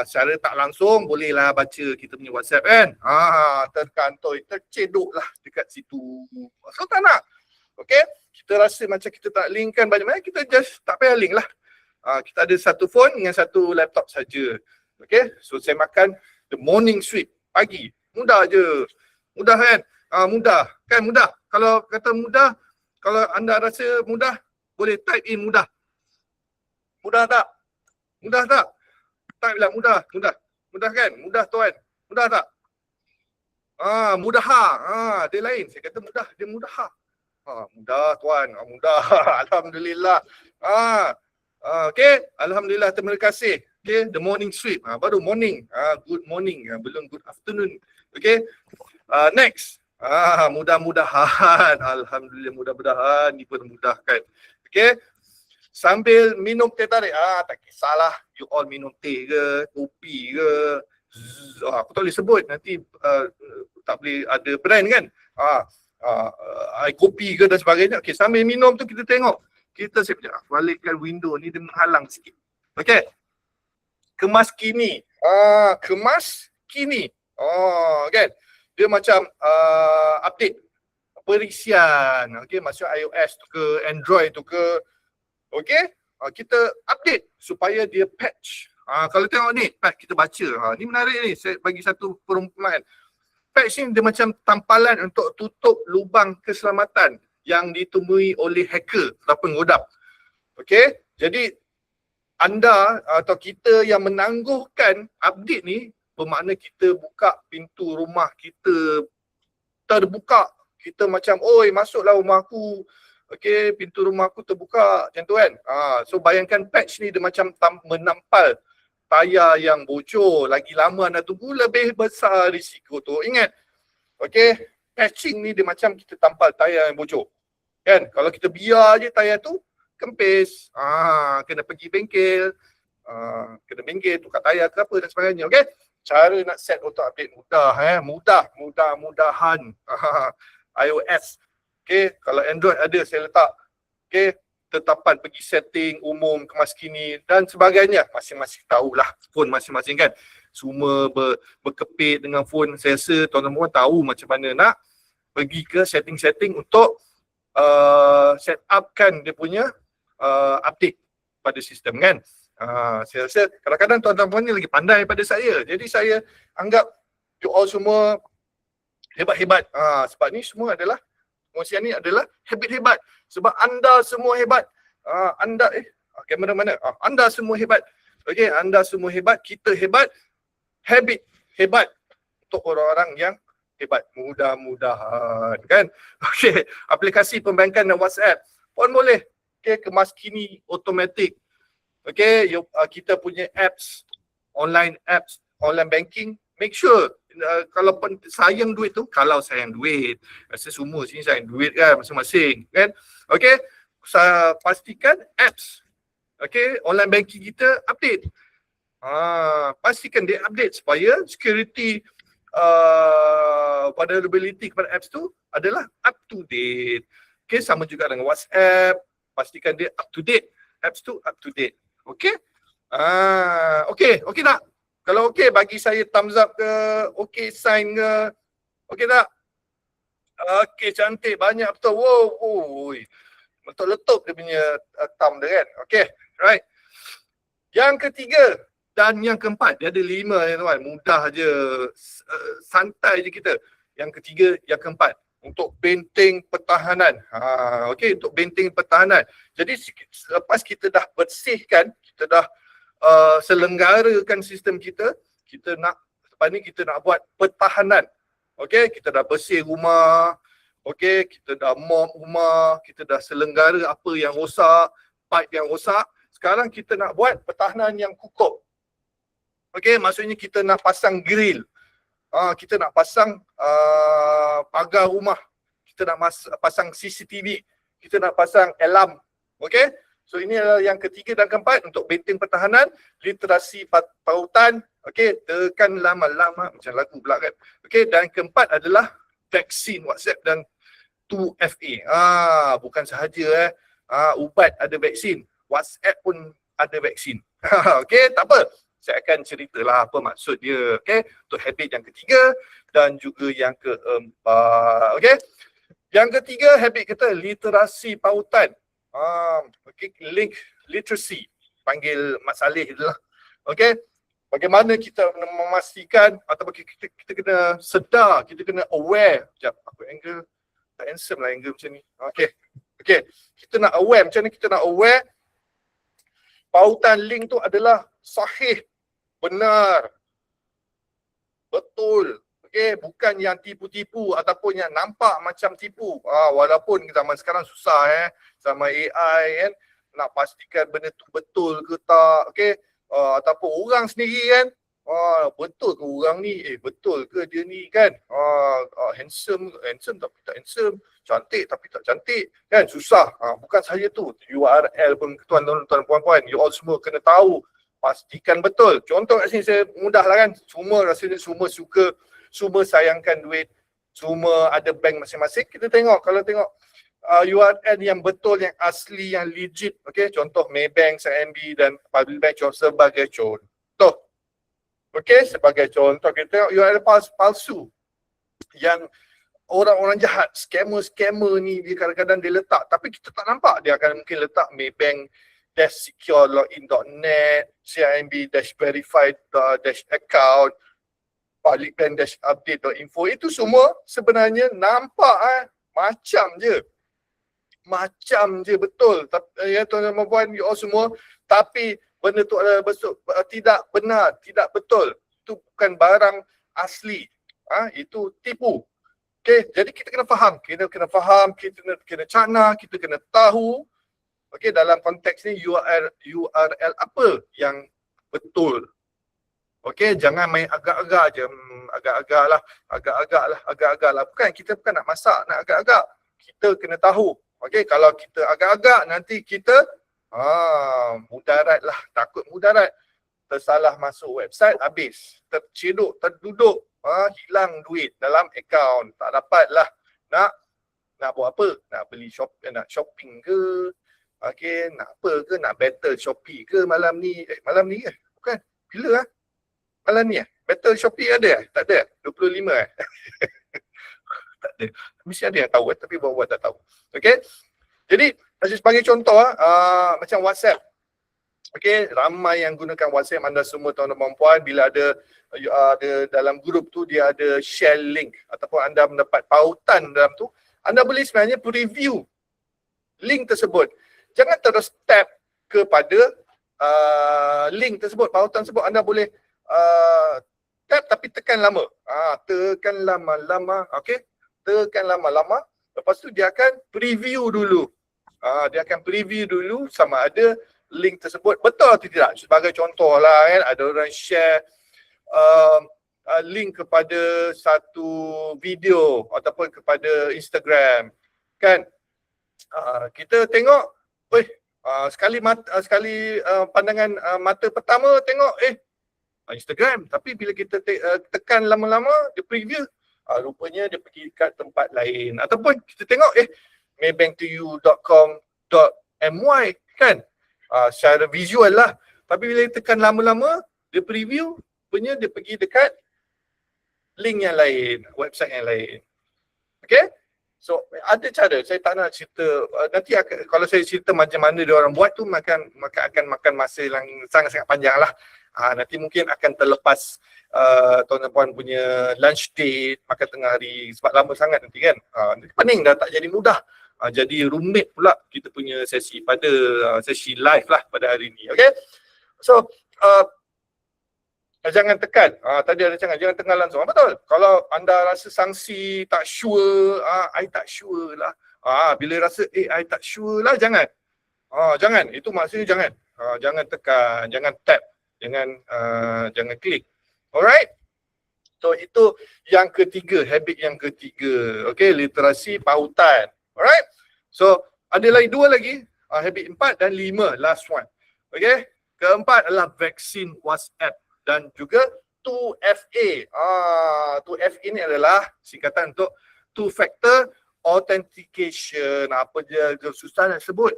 secara tak langsung bolehlah baca kita punya WhatsApp kan. Terkantoi, tercedok lah dekat situ. So tak nak. Okay, kita rasa macam kita tak link kan banyak-banyak, kita just tak payah link lah. Kita ada satu phone dengan satu laptop saja. Okay, so saya makan the morning sweep, pagi. Mudah je. Mudah kan? Mudah. Kan mudah. Kalau kata mudah, kalau anda rasa mudah, boleh type in mudah. Mudah tak? Mudah tak? Type lah mudah. Mudah. Mudah kan? Mudah tuan. Mudah tak? Mudah ha. Dia lain. Saya kata mudah, dia mudah ha. Mudah tuan. Mudah. Alhamdulillah. Okay. Alhamdulillah. Terima kasih. Okay. The morning sweep. Baru morning. Good morning. Belum good afternoon. Okay. Next. Mudah-mudahan. Alhamdulillah, mudah-mudahan dipermudahkan. Okay. Sambil minum teh tarik. Tak kisahlah. You all minum teh ke, kopi ke. Aku tak boleh sebut. Nanti tak boleh ada brand kan. Air kopi ke dan sebagainya. Okay, sambil minum tu kita tengok. Kita balikkan window ni, dia menghalang sikit. Okay. Kemas kini. Kemas kini. Kan. Dia macam update perisian. Okay, maksud iOS tu ke, Android tu ke. Okay, kita update supaya dia patch. Kalau tengok ni, patch kita baca. Ni menarik ni, saya bagi satu perumpamaan. Patch ni dia macam tampalan untuk tutup lubang keselamatan yang ditemui oleh hacker atau penggodam. Okay, jadi anda atau kita yang menangguhkan update ni, bermakna kita buka pintu rumah kita terbuka. Kita macam, oi masuklah rumah aku. Okay, pintu rumah aku terbuka. Macam tu kan. So bayangkan patch ni dia macam menampal tayar yang bocor. Lagi lama anda tunggu, lebih besar risiko tu. Ingat. Okay, patching ni dia macam kita tampal tayar yang bocor. Kan, kalau kita biar je tayar tu kempis. Kena pergi bengkel. Kena bengkel, tukar tayar ke apa dan sebagainya. Okay. Cara nak set auto update mudah. Mudah-mudahan. iOS. Okay, kalau Android ada saya letak. Okay, tetapan pergi setting umum, kemas kini dan sebagainya. Masing-masing tahulah phone masing-masing kan. Semua berkepit dengan phone. Saya rasa tuan-tuan tahu macam mana nak pergi ke setting-setting untuk set upkan dia punya update pada sistem kan. Saya rasa kadang-kadang tuan-tuan ni lagi pandai pada saya. Jadi saya anggap you all semua hebat-hebat. Sebab ni semua adalah, kongsian ni adalah hebat-hebat. Sebab anda semua hebat. Kamera mana? Anda semua hebat. Okay, anda semua hebat. Kita hebat. Habit hebat untuk orang-orang yang hebat. Mudah-mudahan kan. Okay, aplikasi perbankan dan WhatsApp pun boleh. Okay, kemas kini automatic. Okay, kita punya apps, online banking, make sure kalau sayang duit tu, kalau sayang duit, rasa semua sini sayang duit kan masing-masing kan. Okay, pastikan apps, okay, online banking kita update. Pastikan dia update supaya security vulnerability kepada apps tu adalah up to date. Okay, sama juga dengan WhatsApp, pastikan dia up to date, apps tu up to date. Okay? Okay tak? Kalau okay, bagi saya thumbs up ke, okay sign ke, okay tak? Okay, cantik, banyak betul. Wow, letup dia punya thumb dia kan. Okay, right. Yang ketiga dan yang keempat, dia ada 5 ya tuan, mudah je. santai je kita. Yang ketiga, yang keempat, untuk benteng pertahanan. Okey, untuk benteng pertahanan. Jadi selepas kita dah bersihkan, kita dah selenggarakan sistem kita, lepas ni kita nak buat pertahanan. Okey, kita dah bersih rumah, okey, kita dah mop rumah, kita dah selenggara apa yang rosak, pipe yang rosak. Sekarang kita nak buat pertahanan yang kukuh. Okey, maksudnya kita nak pasang grill. Kita nak pasang pagar rumah. Kita nak pasang CCTV. Kita nak pasang alarm. Okey? So ini adalah yang ketiga dan keempat untuk benteng pertahanan, literasi pautan. Okey, tekan lama-lama macam lagu pula kan. Okey, dan keempat adalah vaksin WhatsApp dan 2FA. Bukan sahaja ubat ada vaksin, WhatsApp pun ada vaksin. Okey, tak apa. Saya akan ceritalah apa maksud dia. Okey, untuk habit yang ketiga dan juga yang keempat. Okey. Yang ketiga habit kita literasi pautan. Okey, link literacy. Panggil Mat Saleh itulah. Okey. Bagaimana kita memastikan ataupun kita kena sedar, kita kena aware. Sekejap, aku angle tak handsome lah angle macam ni. Okey. Okey. Kita nak aware, macam ni kita nak aware pautan link tu adalah sahih, benar, betul. Okey, bukan yang tipu-tipu ataupun yang nampak macam tipu. Walaupun zaman sekarang susah sama AI kan, nak pastikan benda tu betul ke tak. Okey, ataupun orang sendiri kan, betul ke orang ni? Betul ke dia ni kan? Handsome tapi tak handsome, cantik tapi tak cantik kan, susah. Bukan sahaja tu, URL pun tuan-tuan puan-puan, you all semua kena tahu, pastikan betul. Contoh kat sini saya mudah lah kan, semua rasanya semua suka, semua sayangkan duit, semua ada bank masing-masing. Kita tengok, kalau tengok URL yang betul, yang asli, yang legit. Okay, contoh Maybank, CIMB dan Public Bank sebagai contoh. Okay, sebagai contoh kita tengok URL palsu yang orang-orang jahat, scammer ni dia kadang-kadang dia letak, tapi kita tak nampak. Dia akan mungkin letak maybank-securelogin.net, CIMB-verified-account, publicbank-update.info. Itu semua sebenarnya nampak macam je betul. Ya tuan-tuan dan puan, you all semua, tapi benda tu adalah tidak benar, tidak betul. Itu bukan barang asli. Itu tipu. Okey, jadi kita kena faham. Kita kena cana, kita kena tahu. Okey, dalam konteks ni URL apa yang betul. Okey, jangan main agak-agak je. Agak-agak lah. Kita bukan nak masak, nak agak-agak. Kita kena tahu. Okey, kalau kita agak-agak, nanti kita mudarat lah. Takut mudarat. Tersalah masuk website, habis. Terciduk, terduduk. Hilang duit dalam akaun. Tak dapat lah. Nak buat apa? Nak beli nak shopping ke? Okey, nak apa ke? Nak battle Shopee ke malam ni? Malam ni ke? Bukan. Bila malam ni battle Shopee ada tak ada? 25 tak ada. Mesti ada yang tahu tapi buat tak tahu. Okey. Jadi sebagai contoh macam WhatsApp. Okey, ramai yang gunakan WhatsApp, anda semua tuan-tuan dan puan, bila ada dalam grup tu dia ada share link ataupun anda mendapat pautan dalam tu, anda boleh sebenarnya preview link tersebut. Jangan terus tap kepada link tersebut, pautan tersebut. Anda boleh tap tapi tekan lama. Tekan lama-lama, okey. Tekan lama-lama. Lepas tu dia akan preview dulu. Dia akan preview dulu sama ada link tersebut betul atau tidak. Sebagai contoh lah kan, ada orang share link kepada satu video ataupun kepada Instagram kan. Kita tengok, sekali pandangan mata pertama tengok Instagram, tapi bila kita tekan lama-lama dia preview, rupanya dia pergi kat tempat lain. Ataupun kita tengok maybanktoyou.com.my kan, secara visual lah, tapi bila tekan lama-lama dia preview, rupanya dia pergi dekat link yang lain, website yang lain. Okay, so ada cara. Saya tak nak cerita nanti kalau saya cerita macam mana dia orang buat tu akan makan masa yang sangat-sangat panjang lah. Nanti mungkin akan terlepas tuan dan puan punya lunch date, makan tengah hari sebab lama sangat nanti kan. Nanti pening dah tak jadi mudah. Jadi rumit pula kita punya sesi pada sesi live lah pada hari ni. Okay. So, jangan tekan. Tadi ada jangan tekan langsung. Betul. Kalau anda rasa sanksi tak sure, I tak sure lah. Bila rasa I tak sure lah, jangan. Jangan. Itu maksudnya jangan. Jangan tekan, jangan tap, jangan klik. Alright? So itu yang ketiga, habit yang ketiga. Okay, literasi pautan. Alright? So ada lagi 2 lagi. Habit 4 dan 5, last one. Okay? Keempat adalah vaksin WhatsApp dan juga 2FA. 2FA ni adalah singkatan untuk two-factor authentication. Apa je susah nak sebut.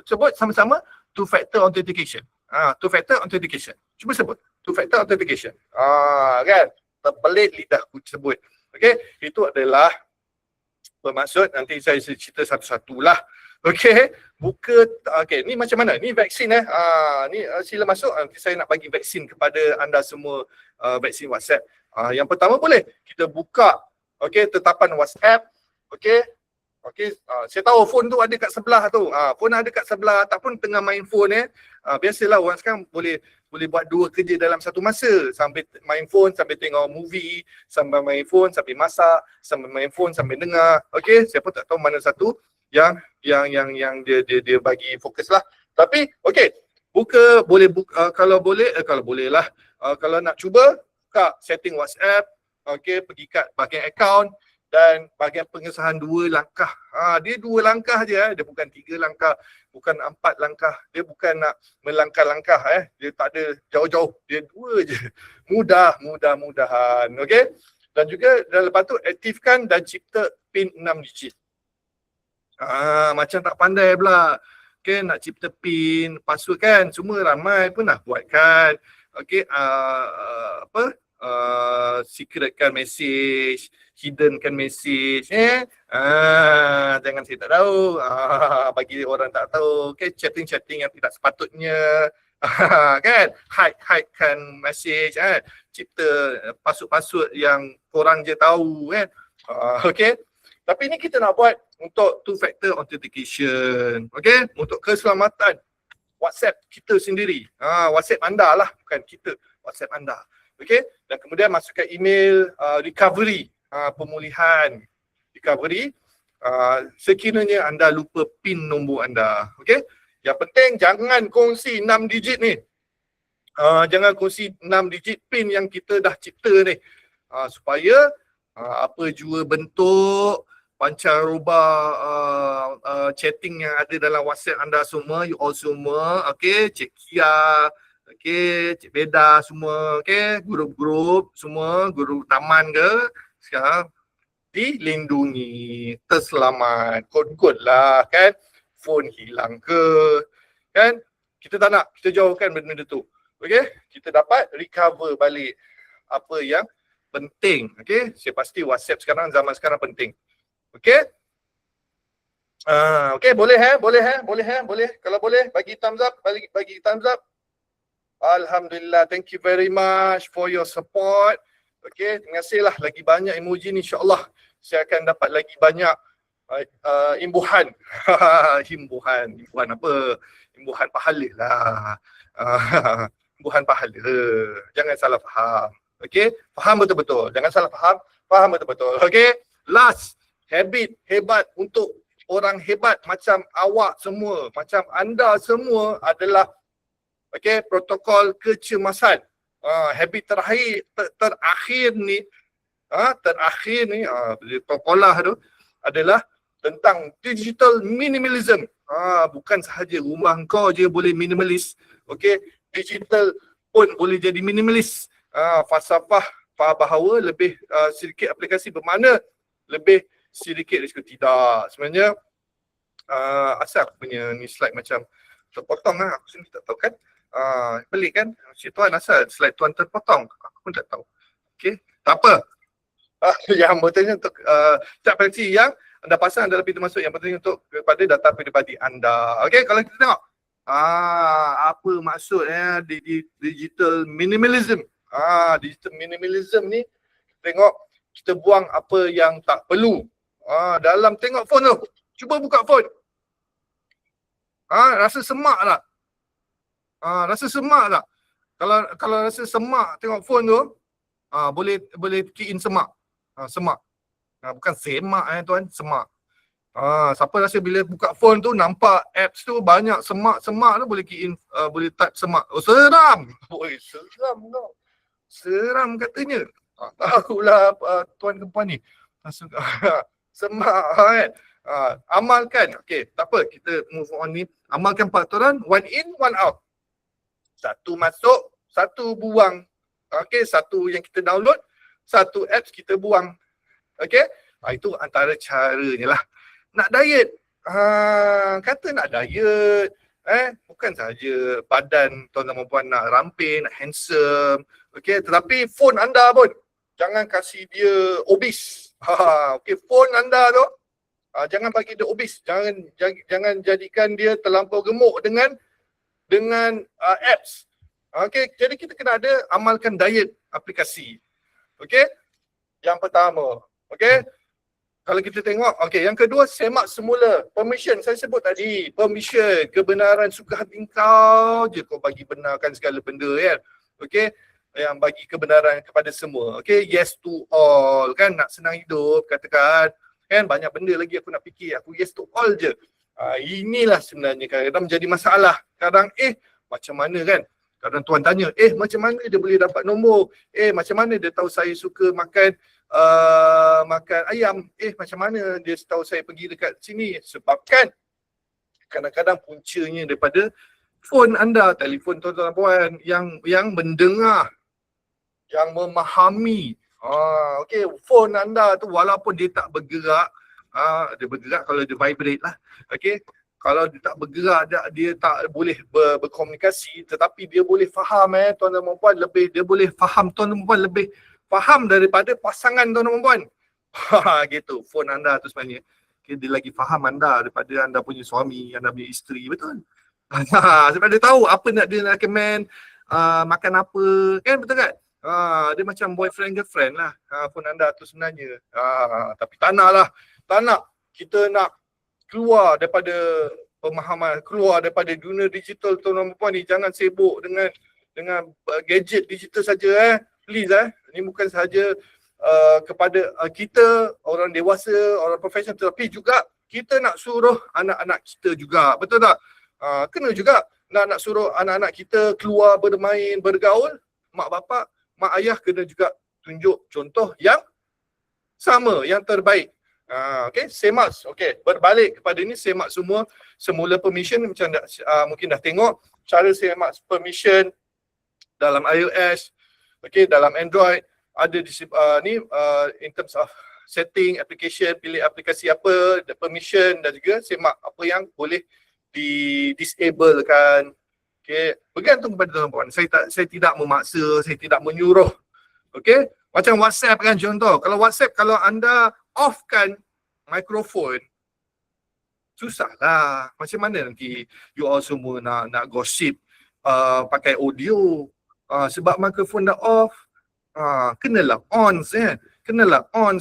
Sebut sama-sama two-factor authentication. Two-factor authentication. Cuba sebut. Two-factor authentication. Kan? Terpelit lidah aku sebut. Okay? Itu adalah bermaksud, nanti saya cerita satu-satulah. Okay, okay, ni macam mana? Ni vaksin ni sila masuk, nanti saya nak bagi vaksin kepada anda semua, vaksin WhatsApp. Yang pertama boleh kita buka, okay, tetapan WhatsApp, okay, saya tahu phone tu ada kat sebelah tu, phone ada kat sebelah ataupun tengah main phone biasalah orang sekarang boleh buat 2 kerja dalam satu masa, sambil main phone, sambil tengok movie, sambil main phone, sambil masak, sambil main phone, sambil dengar, okay, saya pun tak tahu mana satu yang dia bagi fokus lah. Tapi okey, boleh buka, kalau boleh lah, kalau nak cuba buka setting WhatsApp, okey, pergi kat bahagian account dan bahagian pengesahan 2 langkah. Dia 2 langkah je, dia bukan 3 langkah, bukan 4 langkah. Dia bukan nak melangkah-langkah dia tak ada jauh-jauh, dia 2 je. Mudah-mudahan, okey. Dan juga dan lepas tu aktifkan dan cipta PIN 6 digit. Macam tak pandai pula. Okay, nak cipta PIN, password kan, semua ramai pun nak buat kan. Okay, secretkan message, hiddenkan message, jangan saya tak tahu, bagi orang tak tahu, okay, chatting-chatting yang tidak sepatutnya, kan, hide-kan message, cipta password-password yang korang je tahu kan, okay. Tapi ni kita nak buat untuk two-factor authentication, okay, untuk keselamatan WhatsApp kita sendiri, WhatsApp anda lah, bukan kita, WhatsApp anda, okay. Dan kemudian masukkan email recovery, pemulihan recovery, sekiranya anda lupa PIN nombor anda, okay. Yang penting jangan kongsi 6 digit ni, jangan kongsi 6 digit PIN yang kita dah cipta ni, supaya apa jua bentuk pancaroba chatting yang ada dalam WhatsApp anda semua, you all semua, okay, Cik Kia, okay, Cik Beda semua, okay, grup-grup semua, guru taman ke, sekarang dilindungi, terselamat, kod-kod lah kan, phone hilang ke, kan, kita tak nak, kita jauhkan benda-benda tu, okay, kita dapat recover balik apa yang penting, okay, saya pasti WhatsApp sekarang, zaman sekarang penting. Okay. Okay, boleh. Kalau boleh, bagi thumbs up, bagi thumbs up. Alhamdulillah, thank you very much for your support. Okay, terima kasih lah, lagi banyak emoji ni, insyaAllah saya akan dapat lagi banyak imbuhan. Imbuhan apa? Imbuhan pahala lah. Imbuhan pahala. Jangan salah faham. Okay, faham betul-betul. Jangan salah faham betul-betul. Okay, last. Habit hebat untuk orang hebat macam awak semua, macam anda semua adalah, okay, protokol kecemasan. Habit terakhir ni, protokolah tu adalah tentang digital minimalism. Bukan sahaja rumah kau je boleh minimalis, okay, digital pun boleh jadi minimalis. Falsafah bahawa lebih sedikit aplikasi bermakna lebih sedikit risiko. Tidak, sebenarnya asal aku punya ni slide macam terpotong lah, aku sendiri tak tahu kan, pelik kan, Cik Tuan asal slide Tuan terpotong, aku pun tak tahu. Okay, tak apa, yang bertanya untuk setiap aplikasi yang anda pasang dalam pintu masuk yang penting untuk kepada data peribadi anda. Okay, kalau kita tengok Apa maksud digital minimalism? Digital minimalism ni tengok kita buang apa yang tak perlu. Dalam tengok phone tu, cuba buka phone. Rasa semak tak? Rasa semak tak? Kalau rasa semak tengok phone tu, boleh key in semak. Semak. Bukan semak tuan, semak. Siapa rasa bila buka phone tu nampak apps tu banyak semak-semak tu, boleh key in, boleh type semak. Oh, seram. Oi, seram kau. Seram katanya. Takutlah tuan ke puan ni. Semak kan. Amalkan. Okey, tak apa, kita move on ni. Amalkan peraturan, one in, one out. Satu masuk, satu buang. Okey, satu yang kita download, satu apps kita buang. Okey? Itu antara caranya lah. Nak diet. Kata nak diet. Bukan saja badan tuan-tuan dan puan nak ramping, nak handsome. Okey, tetapi phone anda pun jangan kasih dia obese. Okey, phone anda tu jangan bagi dia obese. Jangan jadikan dia terlampau gemuk dengan apps. Okey, jadi kita kena ada amalkan diet aplikasi. Okey? Yang pertama. Okey? Kalau kita tengok, okey, yang kedua, semak semula. Permission, saya sebut tadi. Permission, kebenaran suka hati kau je kau bagi benarkan segala benda kan. Okey, yang bagi kebenaran kepada semua. Okey, yes to all kan, nak senang hidup katakan. Kan banyak benda lagi aku nak fikir, aku yes to all je. Inilah sebenarnya kadang-kadang menjadi masalah. Kadang macam mana kan? Kadang tuan tanya, macam mana dia boleh dapat nombor? Macam mana dia tahu saya suka makan ayam? Macam mana dia tahu saya pergi dekat sini? Sebabkan kadang-kadang puncanya daripada phone anda, telefon tuan-tuan dan puan yang mendengar, yang memahami. Okey, phone anda tu walaupun dia tak bergerak, dia bergerak kalau dia vibrate lah. Okey, kalau dia tak bergerak, dia tak boleh berkomunikasi, tetapi dia boleh faham tuan-tuan dan puan, dia boleh faham tuan-tuan dan puan, lebih faham daripada pasangan tuan-tuan dan puan. Gitu, phone anda tu sebenarnya. Okay, dia lagi faham anda daripada anda punya suami, anda punya isteri, betul? Sebab dia tahu apa dia nak recommend, makan apa, kan, betul kan? Dia macam boyfriend girlfriend lah, phone anda tu sebenarnya. Tapi tak nak kita nak keluar daripada pemahaman, keluar daripada dunia digital tuan-tuan dan puan ni. Jangan sibuk dengan gadget digital saja please Ini bukan sahaja kepada kita orang dewasa, orang profesional, tetapi juga kita nak suruh anak-anak kita juga, betul tak? Kena juga nak suruh anak-anak kita keluar bermain, bergaul. Mak bapak, mak ayah kena juga tunjuk contoh yang sama, yang terbaik. Okay, semak. Okay, berbalik kepada ini, semak semula permission. Macam mungkin dah tengok cara semak permission dalam iOS. Okay, dalam Android ada in terms of setting application, pilih aplikasi apa, the permission, dan juga semak apa yang boleh di-disablekan. Okay, bergantung kepada tuan-tuan. Saya tidak memaksa, saya tidak menyuruh. Okay, macam WhatsApp kan contoh. Kalau WhatsApp, kalau anda offkan mikrofon, susahlah. Macam mana nanti you all semua nak gosip pakai audio, sebab mikrofon dah off. Kenalah on kan, kenalah on.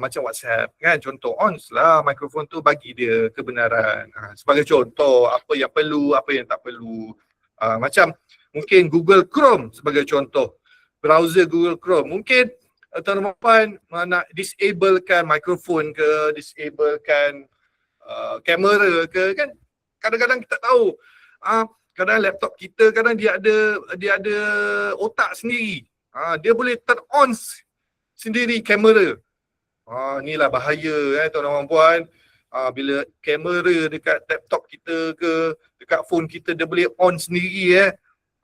Macam WhatsApp kan, contoh on lah mikrofon tu, bagi dia kebenaran. Sebagai contoh, apa yang perlu, apa yang tak perlu. Macam mungkin Google Chrome sebagai contoh, browser Google Chrome, mungkin tuan-tuan nak disablekan mikrofon ke, disablekan kamera ke, kan kadang-kadang kita tahu kadang laptop kita kadang dia ada otak sendiri, dia boleh turn on sendiri kamera. Inilah bahaya tuan-tuan puan. Bila kamera dekat laptop kita ke dekat phone kita, dia boleh on sendiri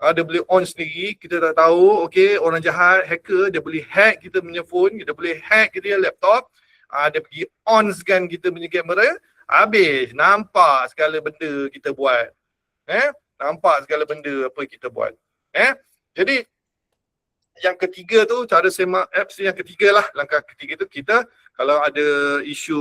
dia boleh on sendiri, kita tak tahu. Okey, orang jahat, hacker, dia boleh hack kita punya phone, dia boleh hack kita punya laptop, dia pergi on-kan kita punya kamera, habis nampak segala benda kita buat. Nampak segala benda apa kita buat. Jadi yang ketiga tu, cara semak apps yang ketiga lah, langkah ketiga tu, kita kalau ada isu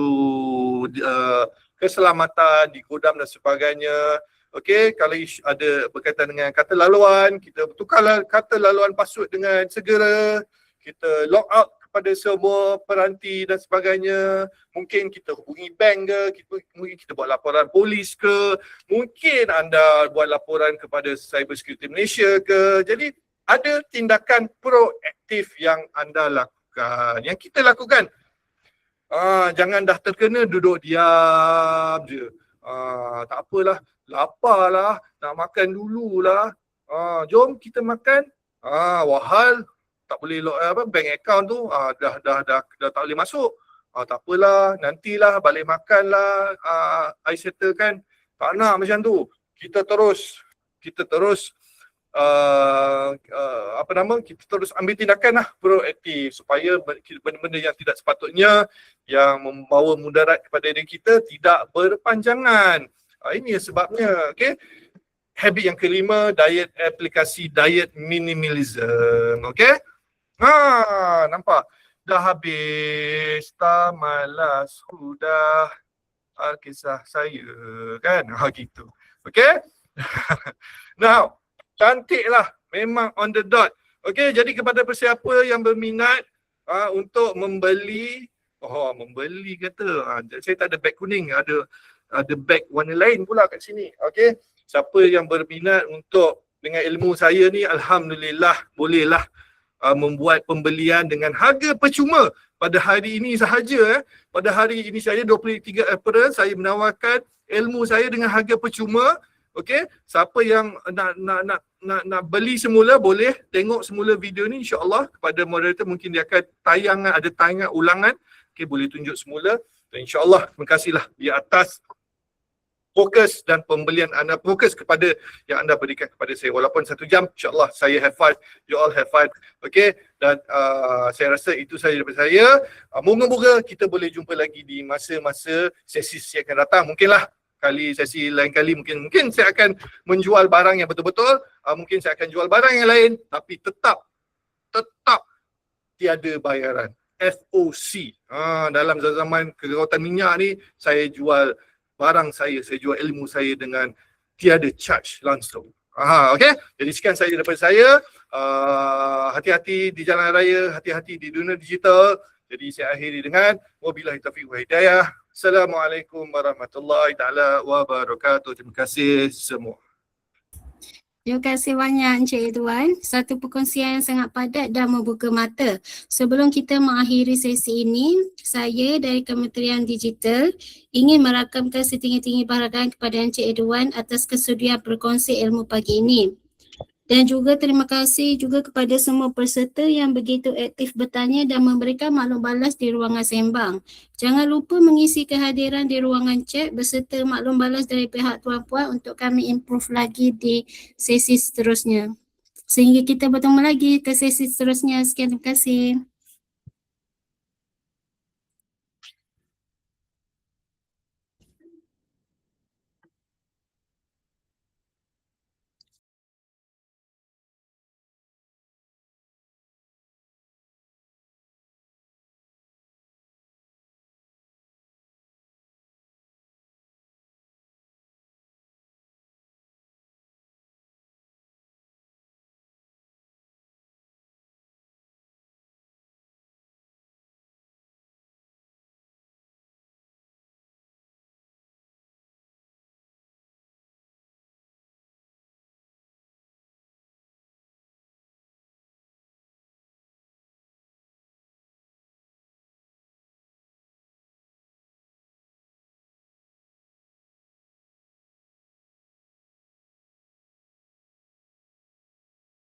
keselamatan di kodam dan sebagainya, Okey, kalau ada berkaitan dengan kata laluan, kita tukar kata laluan password dengan segera. Kita log out kepada semua peranti dan sebagainya. Mungkin kita hubungi bank ke, mungkin kita buat laporan polis ke, mungkin anda buat laporan kepada Cyber Security Malaysia ke. Jadi ada tindakan proaktif yang anda lakukan, yang kita lakukan. Jangan dah terkena duduk diam je. Tak apalah, lapar lah, nak makan dululah. Jom kita makan. Wahal tak boleh bank account tu dah tak boleh masuk. Tak apalah, nantilah balik makan lah, I settle kan. Tak nak macam tu. Kita terus kita terus ambil tindakan lah proaktif supaya benda-benda yang tidak sepatutnya yang membawa mudarat kepada diri kita tidak berpanjangan. Ini sebabnya, okey. Habit yang kelima, diet aplikasi diet minimalism, okey. Nampak? Dah habis, tak malas, sudah kisah saya kan? Gitu. Okey? Now, cantiklah, memang on the dot. Okey, jadi kepada sesiapa yang berminat untuk membeli, membeli kata, saya tak ada beg kuning, ada beg warna lain pula kat sini. Okey, siapa yang berminat untuk dengan ilmu saya ni, alhamdulillah bolehlah membuat pembelian dengan harga percuma pada hari ini sahaja. Pada hari ini saja 23 April saya menawarkan ilmu saya dengan harga percuma. Okey, siapa yang nak beli semula boleh tengok semula video ni, insya-Allah kepada moderator mungkin dia akan ada tayangan ulangan. Okey, boleh tunjuk semula dan insya-Allah terima kasihlah di atas fokus dan pembelian anda, fokus kepada yang anda berikan kepada saya walaupun 1 jam, insya-Allah saya have fun, you all have fun. Okey, dan saya rasa itu sahaja daripada saya. Moga-moga kita boleh jumpa lagi di masa-masa sesi akan datang. Mungkinlah sesi lain kali mungkin saya akan menjual barang yang betul-betul, mungkin saya akan jual barang yang lain tapi tetap tiada bayaran. FOC. Dalam zaman kegawatan minyak ni saya jual barang saya jual ilmu saya dengan tiada charge langsung. Okey. Jadi sekian saja daripada saya. Hati-hati di jalan raya, hati-hati di dunia digital. Jadi saya akhiri dengan wabillahi taufiq wa hidayah. Assalamualaikum warahmatullahi taala wabarakatuh. Terima kasih semua. Terima kasih banyak Encik Edwan. Satu perkongsian yang sangat padat dan membuka mata. Sebelum kita mengakhiri sesi ini, saya dari Kementerian Digital ingin merakamkan setinggi-tinggi penghargaan kepada Encik Edwan atas kesudian berkongsi ilmu pagi ini. Dan juga terima kasih juga kepada semua peserta yang begitu aktif bertanya dan memberikan maklum balas di ruangan sembang. Jangan lupa mengisi kehadiran di ruangan chat beserta maklum balas dari pihak tuan-puan untuk kami improve lagi di sesi seterusnya. Sehingga kita bertemu lagi ke sesi seterusnya. Sekian, terima kasih.